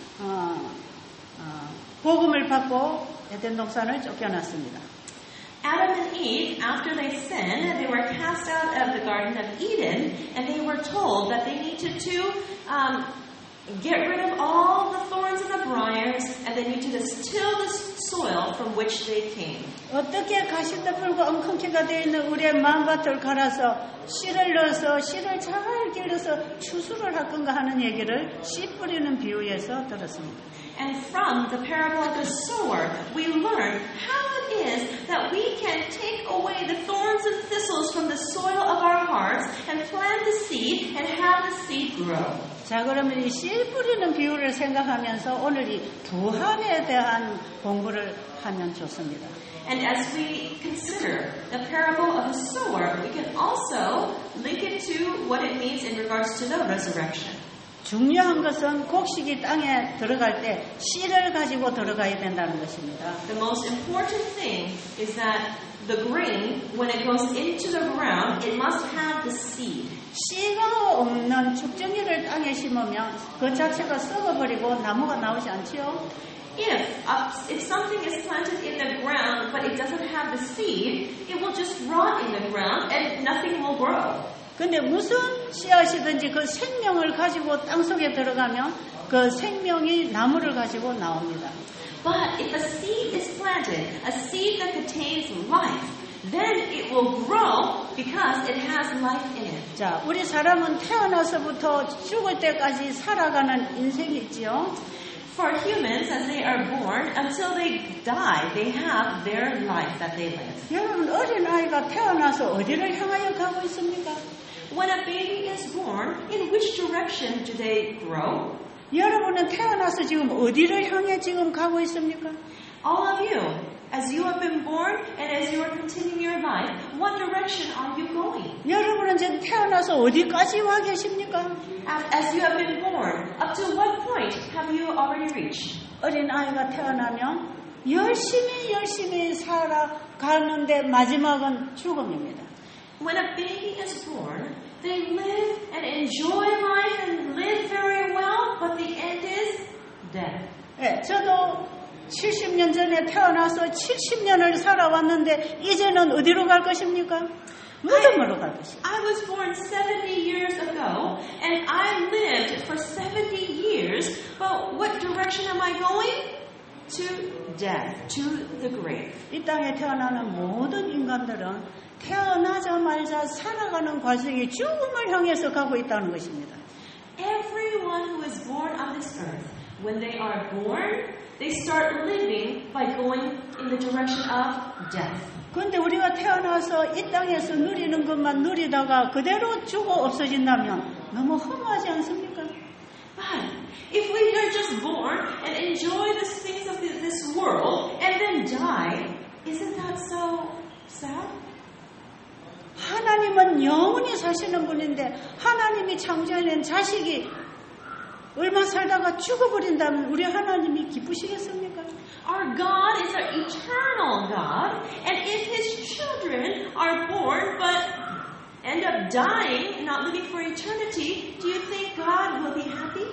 Speaker 1: 복음을 받고 에덴 동산을 쫓겨났습니다.
Speaker 2: Adam and Eve, after they sinned, they were cast out of the Garden of Eden, and they were told that they needed to get rid of all the thorns and the briars, and they needed to till the soil from which they came.
Speaker 1: 어떻게 가시덤불과 엉겅퀴가 되어 있는 우리의 마음밭을 갈아서 씨를 넣어서 씨를 잘 길러서 추수를 할 건가 하는 얘기를 씨 뿌리는 비유에서 들었습니다.
Speaker 2: And from the parable of the sower, we learn how it is that we can take away the thorns and thistles from the soil of our hearts and plant the seed and have the seed grow.
Speaker 1: 자, 그러면 이 씨 뿌리는 비유를 생각하면서 오늘 이 부활에 대한 공부를 하면 좋습니다.
Speaker 2: And as we consider the parable of the sower, we can also link it to what it means in regards to the resurrection.
Speaker 1: 중요한 것은 곡식이 땅에 들어갈 때 씨를 가지고 들어가야 된다는 것입니다.
Speaker 2: The most important thing is that the grain, when it goes into the ground, it must have the seed.
Speaker 1: 씨가 없는 죽정이를 땅에 심으면 그 자체가 썩어버리고 나무가 나오지 않지요?
Speaker 2: If something is planted in the ground but it doesn't have the seed, it will just rot in the ground and nothing will grow.
Speaker 1: 근데 무슨 씨앗이든지 그 생명을 가지고 땅속에 들어가면 그 생명이 나무를 가지고 나옵니다.
Speaker 2: But if a seed is planted, a seed that contains life, then it will grow because it has life in it.
Speaker 1: 자, 우리 사람은 태어나서부터 죽을 때까지 살아가는 인생이 있지요.
Speaker 2: For humans, as they are born, until they die, they have their life that they live.
Speaker 1: 여러분, 어린 아이가 태어나서 어디를 향하여 가고 있습니까?
Speaker 2: When a baby is born, in which direction do they grow?
Speaker 1: 여러분은 태어나서 지금 어디를 향해 지금 가고 있습니까?
Speaker 2: All of you, as you have been born and as you are continuing your life, what direction are you going?
Speaker 1: 여러분은 지금 태어나서 어디까지 와 계십니까?
Speaker 2: As you have been born, up to what point have you already reached?
Speaker 1: 어린 아이가 태어나면 열심히 살아가는데 마지막은 죽음입니다.
Speaker 2: When a baby is born, they live and enjoy life and live very well, but the end is death.
Speaker 1: 네, 저도 70년 전에 태어나서 70년을 살아왔는데 이제는 어디로 갈 것입니까? 무덤으로 가듯이.
Speaker 2: I was born 70 years ago, and I lived for 70 years, but what direction am I going? To death, to the grave.
Speaker 1: 이 땅에 태어나는 모든 인간들은 태어나자마자 살아가는 과정이 죽음을 향해서 가고 있다는 것입니다.
Speaker 2: Everyone who is born on this earth, when they are born, they start living by going in the direction of death.
Speaker 1: 그런데 우리가 태어나서 이 땅에서 누리는 것만 누리다가 그대로 죽어 없어진다면 너무 허무하지 않습니까?
Speaker 2: But if we are just born and enjoy the things of this world and then die, isn't that so sad?
Speaker 1: 하나님은 영원히 사시는 분인데 하나님이 창조해낸 자식이 얼마 살다가 죽어버린다면 우리 하나님이 기쁘시겠습니까?
Speaker 2: Our God is an eternal God, and if His children are born but end up dying and not living for eternity, do you think God will be happy?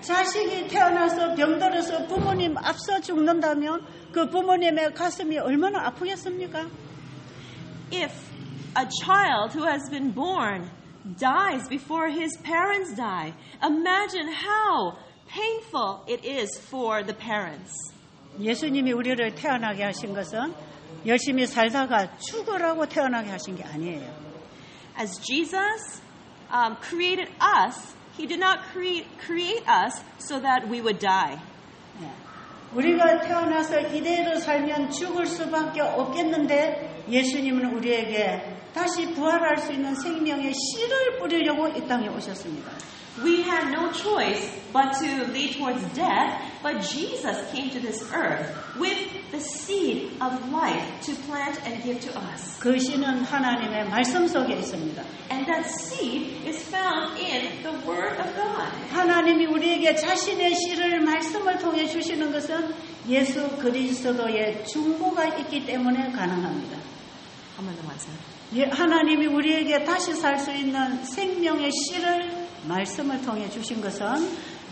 Speaker 1: 자식이 태어나서 병들어서 부모님 앞서 죽는다면 그 부모님의 가슴이 얼마나 아프겠습니까?
Speaker 2: If a child who has been born dies before his parents die, imagine how painful it is for the parents.
Speaker 1: 예수님이 우리를 태어나게 하신 것은 열심히 살다가 죽으라고 태어나게 하신 게 아니에요.
Speaker 2: As Jesus created us, He did not create us so that we would die.
Speaker 1: 우리가 태어나서 이대로 살면 죽을 수밖에 없겠는데 예수님은 우리에게 다시 부활할 수 있는 생명의 씨를 뿌리려고 이 땅에 오셨습니다.
Speaker 2: We had no choice but to lead towards death, but Jesus came to this earth with the seed of life to plant and give to us.
Speaker 1: 그 씨는 하나님의 말씀 속에 있습니다.
Speaker 2: And that seed is found in the Word of God.
Speaker 1: 하나님이 우리에게 자신의 씨를 말씀을 통해 주시는 것은 예수 그리스도의 중보가 있기 때문에 가능합니다. 하나님이 우리에게 다시 살 수 있는 생명의 씨를 말씀을 통해 주신 것은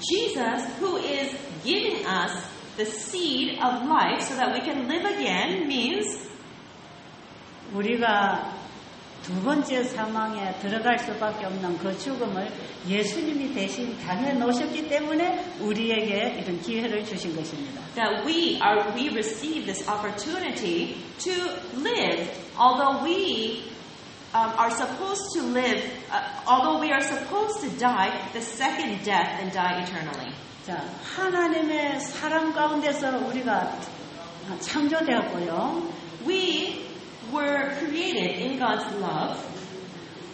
Speaker 2: Jesus, who is giving us the seed of life so that we can live again, means
Speaker 1: 우리가 두 번째 사망에 들어갈 수밖에 없는 그 죽음을 예수님이 대신 당해 놓으셨기 때문에 우리에게 이런 기회를 주신 것입니다.
Speaker 2: That we receive this opportunity to live, although we are supposed to live, although we are supposed to die the second death and die eternally.
Speaker 1: 자, 하나님의 사랑 가운데서 우리가 창조되었고요.
Speaker 2: We were created in God's love.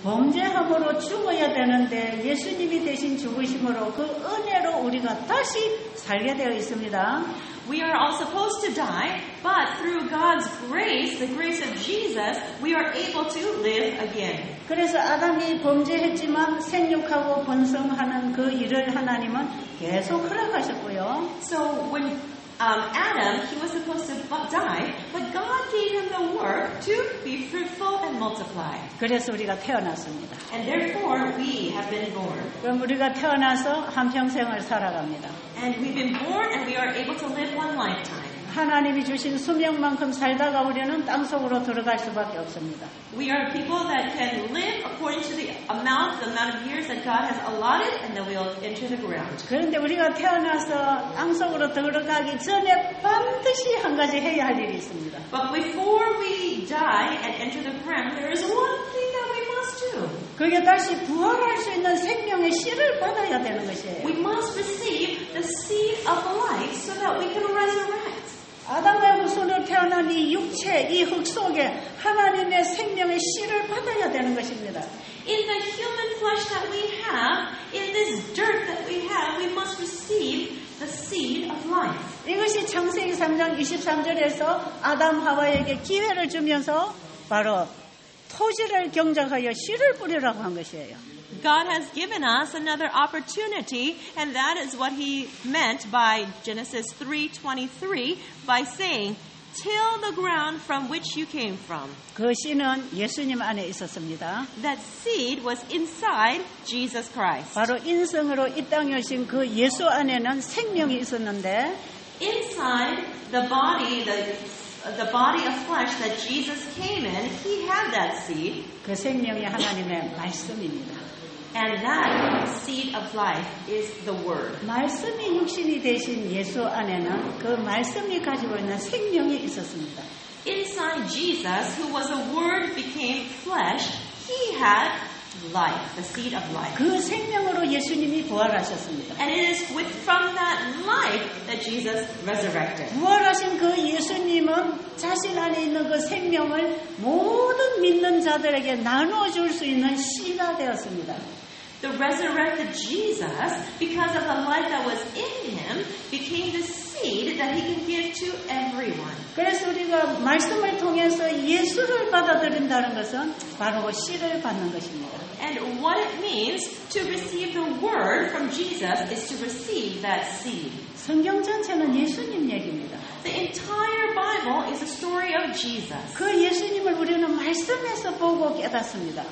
Speaker 1: 범죄함으로 죽어야 되는데 예수님이 대신 죽으심으로 그 은혜로 우리가 다시 살게 되어 있습니다.
Speaker 2: We are all supposed to die, but through God's grace, the grace of Jesus, we are able to live again.
Speaker 1: 그래서 아담이 범죄했지만 생육하고 번성하는 그 일을 하나님은 계속 허락하셨고요.
Speaker 2: So when Adam, he was supposed to die, but God gave him the work to be fruitful and multiply.
Speaker 1: 그래서 우리가 태어났습니다.
Speaker 2: And therefore, we have been born.
Speaker 1: 그럼 우리가 태어나서 한평생을 살아갑니다.
Speaker 2: And we've been born and we are able to live one lifetime.
Speaker 1: 하나님이 주신 수명만큼 살다가 우리는 땅속으로 들어갈 수밖에 없습니다.
Speaker 2: We are people that can live according to the amount of years that God has allotted, and then we'll enter the ground.
Speaker 1: 그런데 우리가 태어나서 땅속으로 들어가기 전에 반드시 한 가지 해야 할 일이 있습니다.
Speaker 2: But before we die and enter the ground, there is one thing that we must do.
Speaker 1: 그게 다시 부활할 수 있는 생명의 씨를 받아야 되는 것이에요.
Speaker 2: We must receive the seed of life so that we can resurrect.
Speaker 1: 아담과 후손으로 태어난 이 육체, 이 흙 속에 하나님의 생명의 씨를 받아야 되는 것입니다.
Speaker 2: In the human flesh that we have, in this dirt that we have, we must receive the seed of life.
Speaker 1: 이것이 창세기 3장 23절에서 아담 하와에게 기회를 주면서 바로 토지를 경작하여 씨를 뿌리라고 한 것이에요.
Speaker 2: God has given us another opportunity, and that is what He meant by Genesis 3:23 by saying, "Till the ground from which you came from."
Speaker 1: 그 씨는 예수님 안에 있었습니다.
Speaker 2: That seed was inside Jesus Christ.
Speaker 1: 바로 인성으로 이 땅에 오신 그 예수 안에는 생명이 있었는데
Speaker 2: Inside the body, the body of flesh that Jesus came in, he had that seed.
Speaker 1: 그 생명이 하나님의 말씀입니다.
Speaker 2: And that seed of life is the Word.
Speaker 1: 말씀이 육신이 되신 예수 안에는 그 말씀이 가지고 있는 생명이 있었습니다.
Speaker 2: Inside Jesus, who was a Word became flesh, he had life, the seed of life.
Speaker 1: 그 생명으로 예수님이 부활하셨습니다.
Speaker 2: And it is from that life that Jesus resurrected.
Speaker 1: 부활하신 그 예수님은 자신 안에 있는 그 생명을 모든 믿는 자들에게 나눠줄 수 있는 씨가 되었습니다.
Speaker 2: The resurrected Jesus, because of the life that was in him, became the seed that he can give to everyone.
Speaker 1: 그래서 우리가 말씀을 통해서 예수를 받아들인다는 것은 바로 씨를 받는 것입니다.
Speaker 2: And what it means to receive the word from Jesus is to receive that seed.
Speaker 1: 성경 전체는 예수님 얘기입니다.
Speaker 2: The entire Bible is a story of Jesus.
Speaker 1: 그 예수님을 우리는 말씀에서 보고 깨닫습니다.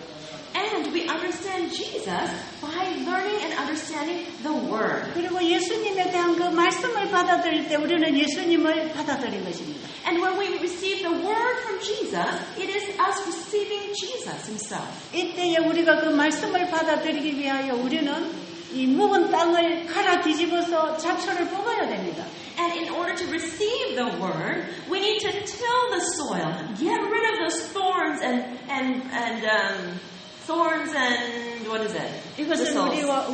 Speaker 2: And we understand Jesus by learning and understanding the Word.
Speaker 1: 그리고 예수님에 대한 그 말씀을 받아들일 때 우리는 예수님을 받아들인 것입니다.
Speaker 2: And when we receive the Word from Jesus, it is us receiving Jesus Himself.
Speaker 1: 이때에 우리가 그 말씀을 받아들이기 위하여 우리는 이 묵은 땅을 갈아 뒤집어서 잡초를 뽑아야 됩니다.
Speaker 2: And in order to receive the Word, we need to till the soil, get rid of those thorns thorns and what is it?
Speaker 1: 이것은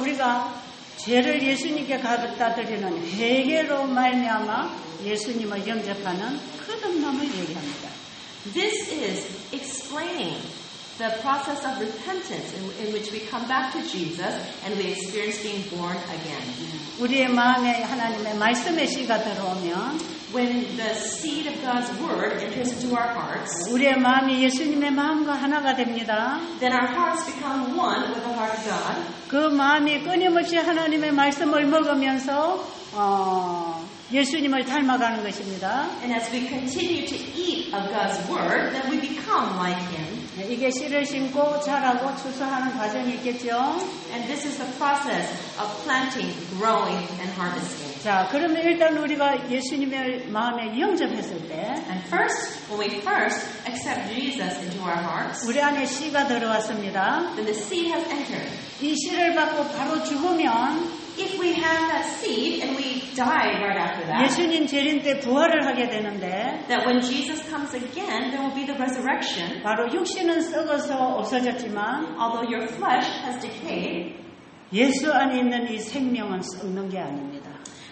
Speaker 1: 우리가 죄를 예수님께 갖다 드리는 회개로 말미암아 예수님을 영접하는 거듭남을 얘기합니다.
Speaker 2: This is explaining the process of repentance in which we come back to Jesus and we experience being born again.
Speaker 1: 우리의 마음에 하나님의 말씀의 씨가 들어오면
Speaker 2: When the seed of God's Word enters into our hearts,
Speaker 1: 우리의 마음이 예수님의 마음과 하나가 됩니다.
Speaker 2: then our hearts become one with the heart of God.
Speaker 1: 그 마음이 끊임없이 하나님의 말씀을 먹으면서 예수님을 닮아가는 것입니다.
Speaker 2: And as we continue to eat of God's Word, then we become like Him.
Speaker 1: 이게 씨를 심고 자라고 추수하는 과정이 있겠죠.
Speaker 2: And this is the process of planting, growing, and harvesting.
Speaker 1: 자, 그러면 일단 우리가 예수님의 마음에 영접했을 때
Speaker 2: And first, when we first accept Jesus into our hearts,
Speaker 1: 우리 안에 씨가 들어왔습니다.
Speaker 2: then the seed has entered.
Speaker 1: 이 씨를 받고 바로 죽으면
Speaker 2: If we have that seed and we die right after that,
Speaker 1: 예수님 재림 때 부활을 하게 되는데
Speaker 2: that when Jesus comes again, there will be the resurrection.
Speaker 1: 바로 육신은 썩어서 없어졌지만
Speaker 2: Although your flesh has decayed,
Speaker 1: 예수 안에 있는 이 생명은 썩는 게 아닙니다.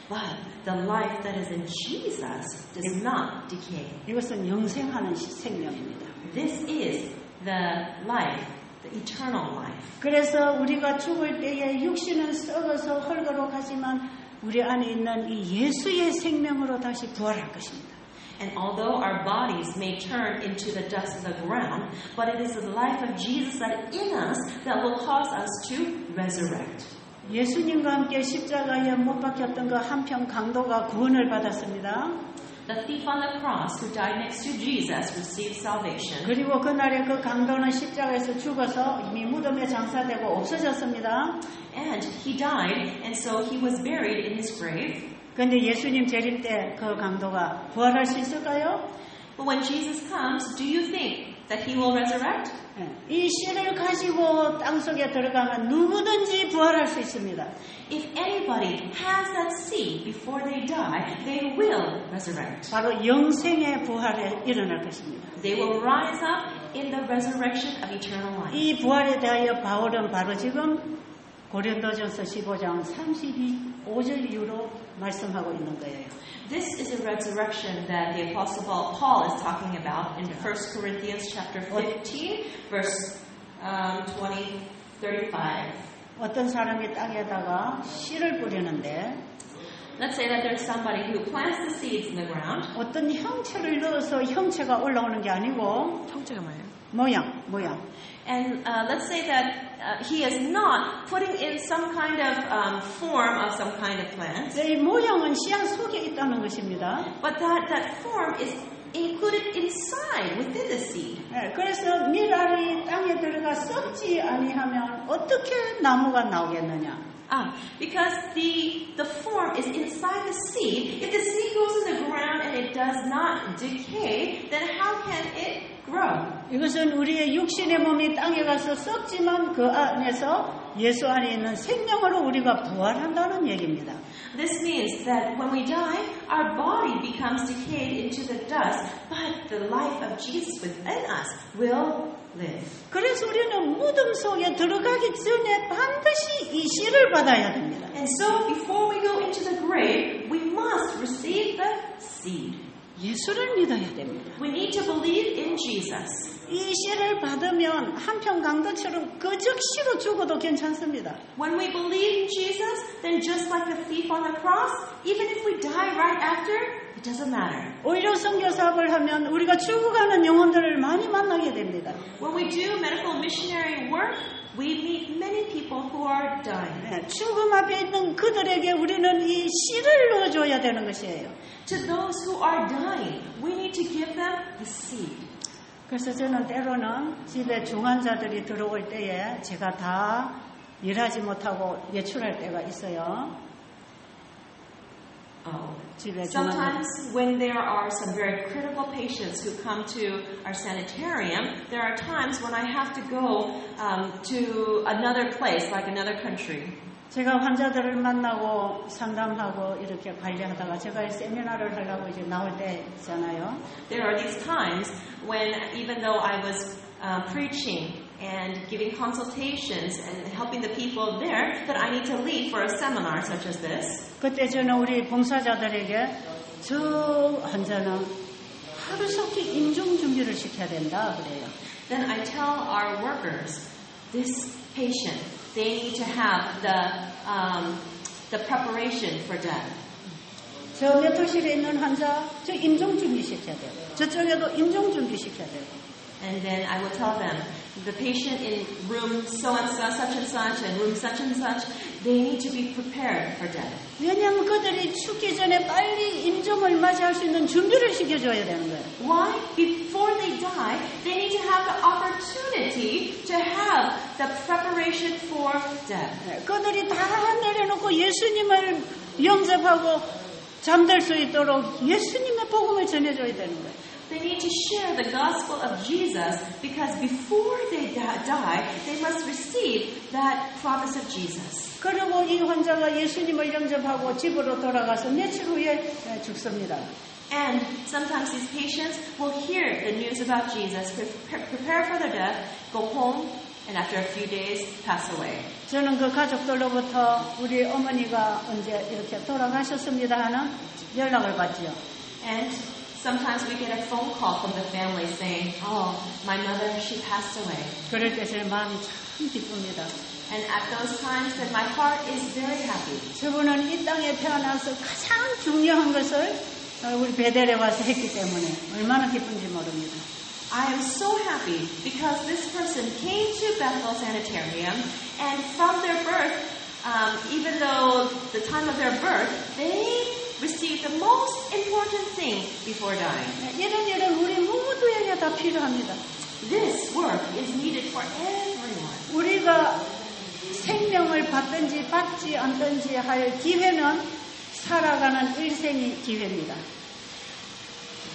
Speaker 2: but the life that is in Jesus does not decay.
Speaker 1: 이것은 영생하는 생명입니다.
Speaker 2: This is the life, the eternal life.
Speaker 1: 그래서 우리가 죽을 때에 육신은 썩어서 헐거로 가지만 우리 안에 있는 이 예수의 생명으로 다시 부활할 것입니다.
Speaker 2: And although our bodies may turn into the dust of the ground, but it is the life of Jesus that in us that will cause us to resurrect.
Speaker 1: 예수님과 함께 십자가에 못 박혔던 그 한평 강도가 구원을 받았습니다.
Speaker 2: The thief on the cross who died next to Jesus received salvation.
Speaker 1: 그리고 그날에 그 강도는 십자가에서 죽어서 이미 무덤에 장사되고 없어졌습니다.
Speaker 2: And he died, and so he was buried in his grave.
Speaker 1: 그런데 예수님 재림 때 그 강도가 부활할 수 있을까요?
Speaker 2: But when Jesus comes, do you think that he will resurrect?
Speaker 1: 이 씨를 가지고 땅속에 들어가면 누구든지 부활할 수 있습니다.
Speaker 2: If anybody has that seed before they die, they will resurrect.
Speaker 1: 바로 영생의 부활에 일어날 것입니다.
Speaker 2: They will rise up in the resurrection of eternal life.
Speaker 1: 이 부활에 대하여 바울은 바로 지금 고린도전서 15장 32절 이후로 말씀하고 있는 거예요.
Speaker 2: This is a resurrection that the Apostle Paul is talking about in 1 Corinthians chapter 15, verse 35.
Speaker 1: 어떤 사람이 땅에다가 씨를 뿌리는데
Speaker 2: Let's say that there's somebody who plants the seeds in the ground.
Speaker 1: 어떤 형체를 넣어서 형체가 올라오는 게 아니고
Speaker 2: 형체가 뭐예요?
Speaker 1: 모양.
Speaker 2: And let's say that he is not putting in some kind of form of some kind of plant.
Speaker 1: 이 모양은 씨앗 속에 있다는 것입니다.
Speaker 2: But that form is included inside, within the seed.
Speaker 1: 그래서 밀알이 땅에 들어가 썩지 아니하면 어떻게 나무가 나오겠느냐?
Speaker 2: Because the form is inside the seed. If the seed goes in the ground and it does not decay, then how can it grow?
Speaker 1: 이것은 우리의 육신의 몸이 땅에 가서 썩지만 그 안에서 예수 안에 있는 생명으로 우리가 부활한다는 얘기입니다.
Speaker 2: This means that when we die, our body becomes decayed into the dust, but the life of Jesus within us will live.
Speaker 1: 그래서 우리는 무덤 속에 들어가기 전에 반드시 이 씨를 받아야 됩니다.
Speaker 2: And so, before we go into the grave, we must receive the seed.
Speaker 1: 예수를 믿어야 됩니다.
Speaker 2: We need to believe in Jesus.
Speaker 1: 이 씨를 받으면 한평 강도처럼 그 즉시로 죽어도 괜찮습니다.
Speaker 2: When we believe in Jesus, then just like the thief on the cross, even if we die right after, it doesn't matter.
Speaker 1: 오히려 선교 사업을 하면 우리가 죽어가는 영혼들을 많이 만나게 됩니다.
Speaker 2: When we do medical missionary work, we meet many people who are dying.
Speaker 1: 죽음 앞에 있는 그들에게 우리는 이 씨를 넣어줘야 되는 것이에요.
Speaker 2: To those who are dying, we need to give them the seed.
Speaker 1: 그래서 저는 때로는 집에 중환자들이 들어올 때에 제가 다 일하지 못하고 외출할 때가 있어요. 집에
Speaker 2: Sometimes when there are some very critical patients who come to our sanitarium, there are times when I have to go to another place, like another country.
Speaker 1: 제가 환자들을 만나고 상담하고 이렇게 관리하다가 제가 세미나를 하려고 이제 나올 때 있잖아요.
Speaker 2: There are these times when even though I was preaching and giving consultations and helping the people there, that I need to leave for a seminar such as this.
Speaker 1: 그때 저는 우리 봉사자들에게 저 환자는 하루속히 임종 준비를 시켜야 된다 그래요.
Speaker 2: Then I tell our workers, this patient, they need to have the preparation for death.
Speaker 1: 저 메토실에 있는 환자, 저 임종 준비 시켜야 돼요. 저쪽에도 임종 준비 시켜야 돼요.
Speaker 2: And then I will tell them, the patient in room so and so, such and such, and room such and such, they need to be prepared for death.
Speaker 1: 왜냐하면 그들이 죽기 전에 빨리 임종을 맞이할 수 있는 준비를 시켜줘야 되는 거예요.
Speaker 2: Why? Before they die, they need to have the opportunity to have the preparation for death.
Speaker 1: 그들이 다 내려놓고 예수님을 영접하고 잠들 수 있도록 예수님의 복음을 전해줘야 되는 거예요.
Speaker 2: They need to share the gospel of Jesus because before they die, they must receive that promise of Jesus.
Speaker 1: 그리고 이 환자가 예수님을 영접하고 집으로 돌아가서 며칠 후에 죽습니다.
Speaker 2: And sometimes these patients will hear the news about Jesus, prepare for their death, go home, and after a few days, pass away.
Speaker 1: 저는 그 가족들로부터 우리 어머니가 언제 이렇게 돌아가셨습니다 하는 연락을 받지요.
Speaker 2: And sometimes we get a phone call from the family saying, oh, my mother, she passed away.
Speaker 1: 그럴 때 제 마음이 참 기쁩니다.
Speaker 2: And at those times, then my heart is very happy.
Speaker 1: 저분은 이 땅에 태어나서 가장 중요한 것을 우리 베델에 와서 했기 때문에 얼마나 기쁜지 모릅니다.
Speaker 2: I am so happy because this person came to Bethel Sanitarium, and from their birth, even though the time of their birth, they received the most important thing before dying.
Speaker 1: 이런 일은 우리 모두에게 다 필요합니다.
Speaker 2: This work is needed for everyone.
Speaker 1: 우리가 생명을 받든지 받지 않든지 할 기회는 살아가는 일생의 기회입니다.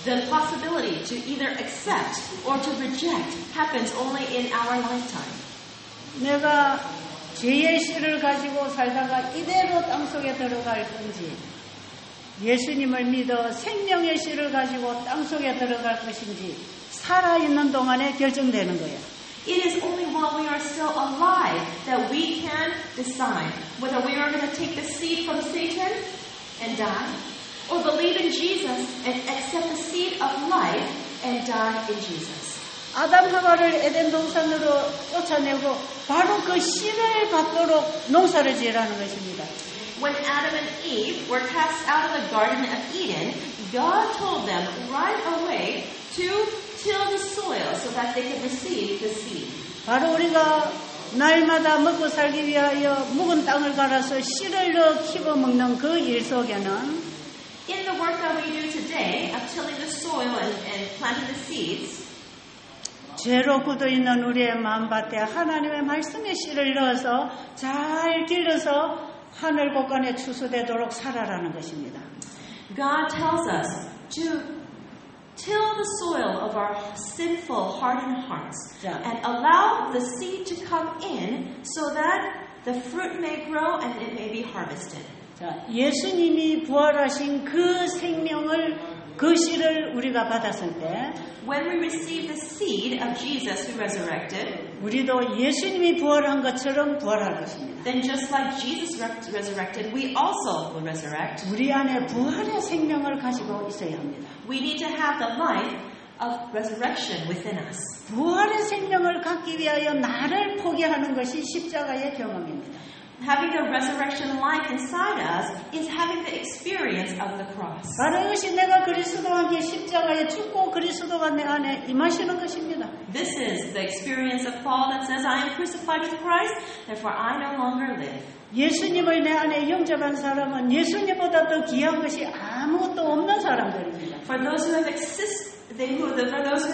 Speaker 2: The possibility to either accept or to reject happens only in our lifetime.
Speaker 1: 내가 죄의 씨를 가지고 살다가 이대로 땅속에 들어갈 건지 예수님을 믿어 생명의 씨를 가지고 땅속에 들어갈 것인지 살아있는 동안에 결정되는 거예요.
Speaker 2: It is only while we are still alive that we can decide whether we are going to take the seed from Satan and die, or believe in Jesus and accept the seed of life and die in Jesus.
Speaker 1: 아담 하와를 에덴 동산으로 쫓아내고 바로 그 씨를 받도록 농사를 지으라는 것입니다.
Speaker 2: When Adam and Eve were cast out of the Garden of Eden, God told them right away to till the soil so that they could receive the seed.
Speaker 1: 바로 우리가 날마다 먹고 살기 위하여 묵은 땅을 갈아서 씨를 넣어 키워 먹는 그 일 속에는
Speaker 2: In the work that we do today of tilling the soil and planting the seeds,
Speaker 1: 죄로 굳어있는 우리의 마음밭에 하나님의 말씀의 씨를 넣어서 잘 길러서 하늘 곳간에 추수되도록 살아라는 것입니다.
Speaker 2: God tells us to till the soil of our sinful, hardened hearts
Speaker 1: 자.
Speaker 2: and allow the seed to come in so that the fruit may grow and it may be harvested.
Speaker 1: 자, 예수님이 부활하신 그 생명을 그 씨를 우리가 받았을 때
Speaker 2: When we receive the seed of Jesus who resurrected,
Speaker 1: 우리도 예수님이 부활한 것처럼 부활할 것입니다.
Speaker 2: then just like Jesus resurrected, we also will resurrect.
Speaker 1: 우리 안에 부활의 생명을 가지고 있어야 합니다.
Speaker 2: We need to have the life of resurrection within us.
Speaker 1: 부활의 생명을 갖기 위하여 나를 포기하는 것이 십자가의 경험입니다.
Speaker 2: Having a resurrection life inside us is having the experience of the cross.
Speaker 1: 바로 이것이 내가 그리스도와 함께 십자가에 죽고 그리스도가 내 안에 임하시는 것입니다.
Speaker 2: This is the experience of Paul that says, I am crucified with Christ, therefore I no longer live.
Speaker 1: 예수님을 내 안에 영접한 사람은 예수님보다 더 귀한 것이 아무것도 없는 사람들입니다.
Speaker 2: For those who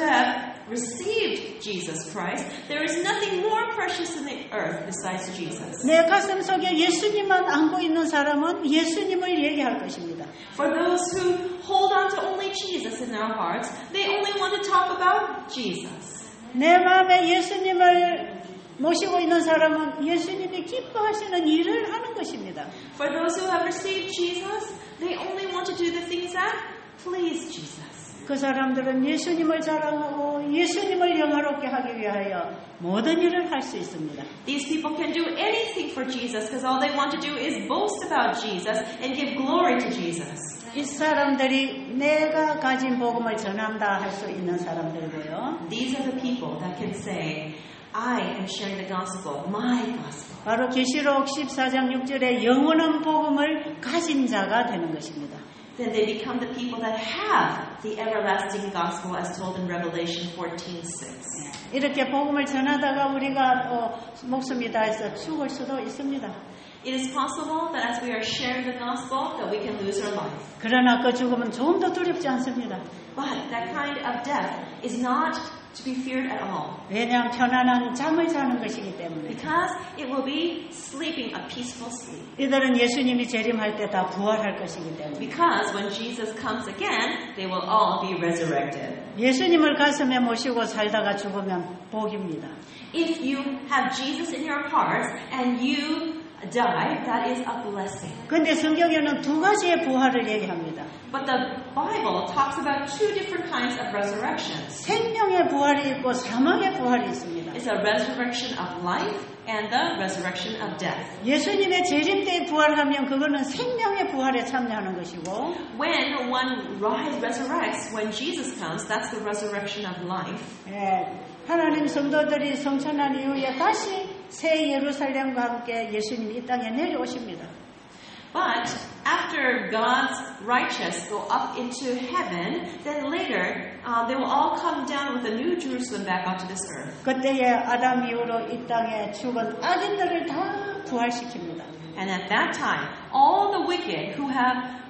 Speaker 2: have received Jesus Christ, there is nothing more precious in the earth besides Jesus.
Speaker 1: 내 가슴 속에 예수님만 안고 있는 사람은 예수님을 얘기할 것입니다.
Speaker 2: For those who hold on to only Jesus in their hearts, they only want to talk about Jesus.
Speaker 1: 내 마음에 예수님을 모시고 있는 사람은 예수님이 기뻐하시는 일을 하는 것입니다.
Speaker 2: For those who have received Jesus, they only want to do the things that please Jesus.
Speaker 1: 그 사람들은 예수님을 자랑하고 예수님을 영화롭게 하기 위하여 모든 일을 할 수 있습니다.
Speaker 2: These people can do anything for Jesus because all they want to do is boast about Jesus and give glory to Jesus.
Speaker 1: 이 사람들이 내가 가진 복음을 전한다 할 수 있는 사람들이고요.
Speaker 2: These are the people that can say, I am sharing the gospel, my gospel.
Speaker 1: 바로 계시록 14장 6절에 영원한 복음을 가진 자가 되는 것입니다.
Speaker 2: Then they become the people that have the everlasting gospel as told in Revelation 14:6.
Speaker 1: 이렇게 복음을 전하다가 우리가 목숨이 다해서 죽을 수도 있습니다.
Speaker 2: It is possible that as we are sharing the gospel that we can lose our life.
Speaker 1: 그러나 그 죽음은 좀 더 두렵지 않습니다.
Speaker 2: But that kind of death is not to be feared at all.
Speaker 1: 왜냐하면 편안한 잠을 자는 것이기 때문에.
Speaker 2: Because it will be sleeping a peaceful sleep.
Speaker 1: 이들은 예수님이 재림할 때 다 부활할 것이기 때문에.
Speaker 2: Because when Jesus comes again, they will all be resurrected.
Speaker 1: 예수님을 가슴에 모시고 살다가 죽으면 복입니다.
Speaker 2: If you have Jesus in your heart and you die, that is a blessing.
Speaker 1: 그런데 성경에는 두 가지의 부활을 얘기합니다.
Speaker 2: But the Bible talks about two different kinds of resurrections.
Speaker 1: 생명의 부활이 있고 사망의 부활이 있습니다.
Speaker 2: It's a resurrection of life and the resurrection of death.
Speaker 1: 예수님의 재림 때에 부활하면 그거는 생명의 부활에 참여하는 것이고
Speaker 2: When one resurrects, when Jesus comes, that's the resurrection of life.
Speaker 1: 하나님 성도들이 성천한 이후에 다시 새 예루살렘과 함께 예수님이 이 땅에 내려오십니다.
Speaker 2: But after God's righteous go up into heaven, then later they will all come down with the new Jerusalem back onto this earth.
Speaker 1: 그때에 아담 이후로 이 땅에 죽은 악인들을 다 부활시킵니다.
Speaker 2: And at that time, all the wicked who have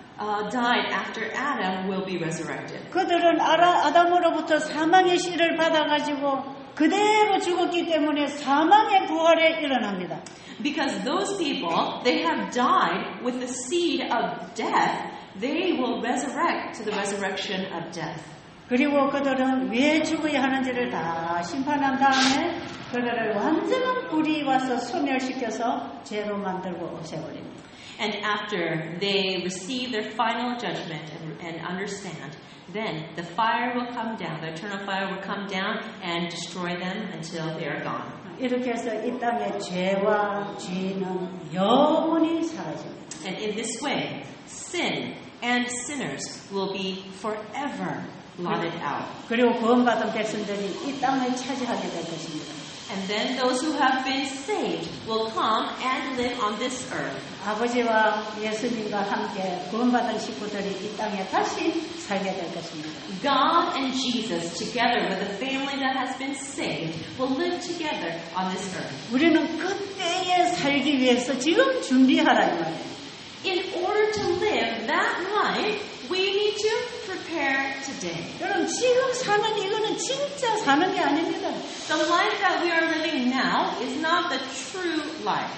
Speaker 2: died after Adam will be resurrected.
Speaker 1: 그들은 아담으로부터 사망의 씨를 받아가지고 그대로 죽었기 때문에 사망의 부활에 일어납니다.
Speaker 2: Because those people, they have died with the seed of death, they will resurrect to the resurrection of death.
Speaker 1: 그리고 그들은 왜 죽어야 하는지를 다 심판한 다음에 그들을 완전한 불이 와서 소멸시켜서 죄로 만들고 없애버립니다.
Speaker 2: And after they receive their final judgment and understand, then the fire will come down, the eternal fire will come down and destroy them until they are gone.
Speaker 1: 이렇게 해서 이 땅의 죄와 죄는 영원히 사라집니다.
Speaker 2: And in this way, sin and sinners will be forever blotted out.
Speaker 1: 그리고 구원받은 백성들이 이 땅을 차지하게 될 것입니다.
Speaker 2: And then those who have been saved will come and live on this earth.
Speaker 1: 아버지와 예수님과 함께 구원받은 식구들이 이 땅에 다시 살게 될 것입니다.
Speaker 2: God and Jesus, together with the family that has been saved, will live together on this earth.
Speaker 1: 우리는 그때에 살기 위해서 지금 준비하라 이 말이에요.
Speaker 2: In order to live that life, we need to prepare today.
Speaker 1: 여러분 지금 사는 이거는 진짜 사는 게 아닙니다.
Speaker 2: The life that we are living now is not the true life.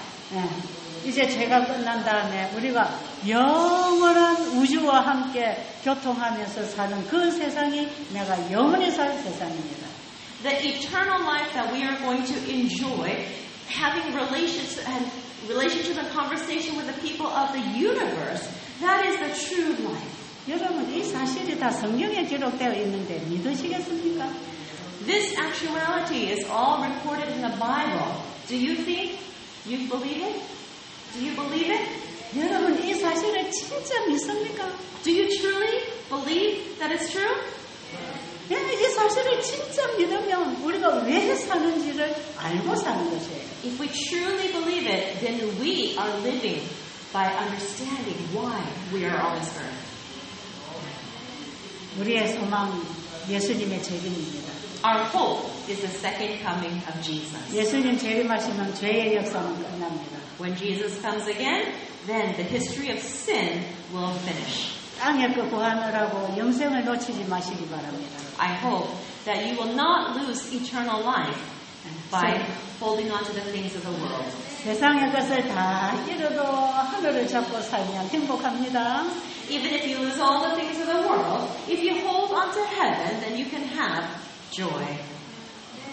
Speaker 1: 이제 죄가 끝난 다음에 우리가 영원한 우주 주와 함께 교통하면서 사는 그 세상이 내가 영원히 살 세상입니다.
Speaker 2: The eternal life that we are going to enjoy, having relationship and conversation with the people of the universe, that is the true life.
Speaker 1: 여러분, 이 사실이 다 성경에 기록되어 있는데 믿으시겠습니까?
Speaker 2: This actuality is all recorded in the Bible. Do you think you believe it? Do you believe it?
Speaker 1: 여러분, 이 사실을 진짜 믿습니까?
Speaker 2: Do you truly believe that it's true?
Speaker 1: 이 사실을 진짜 믿으면 우리가 왜 사는지를 알고 사는 것이에요.
Speaker 2: If we truly believe it, then we are living by understanding why we are on this earth.
Speaker 1: 우리의 소망, 예수님의 재림입니다.
Speaker 2: Our hope is the second coming of Jesus.
Speaker 1: 예수님 재림하시면 죄의 역사는 끝납니다.
Speaker 2: When Jesus comes again, then the history of sin will finish.
Speaker 1: 땅의 그 구하느라고 영생을 놓치지 마시기 바랍니다.
Speaker 2: I hope that you will not lose eternal life by holding on to the things of the world.
Speaker 1: 세상의 것을 다 잃어도 하늘을 잡고 살면 행복합니다.
Speaker 2: Even if you lose all the things of the world, if you hold on to heaven, then you can have joy.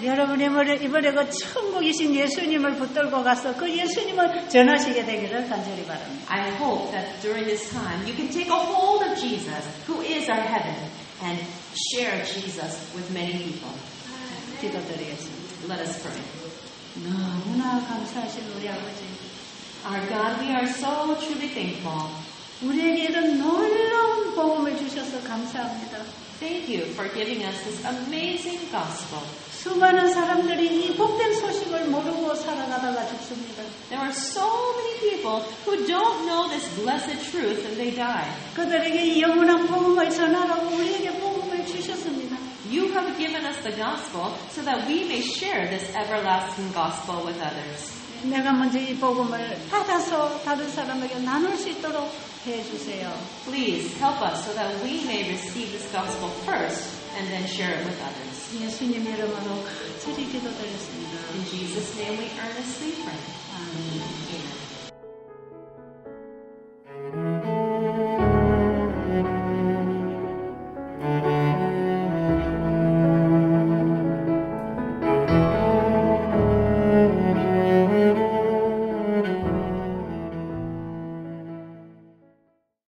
Speaker 1: 여러분이 이번에 그 천국이신 예수님을 붙들고 가서 그 예수님을 전하시게 되기를 간절히 바랍니다.
Speaker 2: I hope that during this time you can take a hold of Jesus, who is our heaven, and share Jesus with many people.
Speaker 1: 기도드리겠습니다.
Speaker 2: Let us pray.
Speaker 1: 너무나 감사하신 우리 아버지.
Speaker 2: Our God, we are so truly thankful.
Speaker 1: 우리에게 이런 놀라운 복음을 주셔서 감사합니다.
Speaker 2: Thank you for giving us this amazing gospel.
Speaker 1: 수많은 사람들이 이 복된 소식을 모르고 살아가다가 죽습니다.
Speaker 2: There are so many people who don't know this blessed truth and they die.
Speaker 1: 그들에게 이 영원한 복음을 전하라고 우리에게 복음을 주셨습니다.
Speaker 2: You have given us the gospel so that we may share this everlasting gospel with others.
Speaker 1: 내가 먼저 이 복음을 받아서 다른 사람에게 나눌 수 있도록 해주세요.
Speaker 2: Please help us so that we may receive this gospel first and then share it with others.
Speaker 1: 예수님 이름으로 간절히 기도드렸습니다.
Speaker 2: In Jesus' name we earnestly pray.
Speaker 1: 아멘.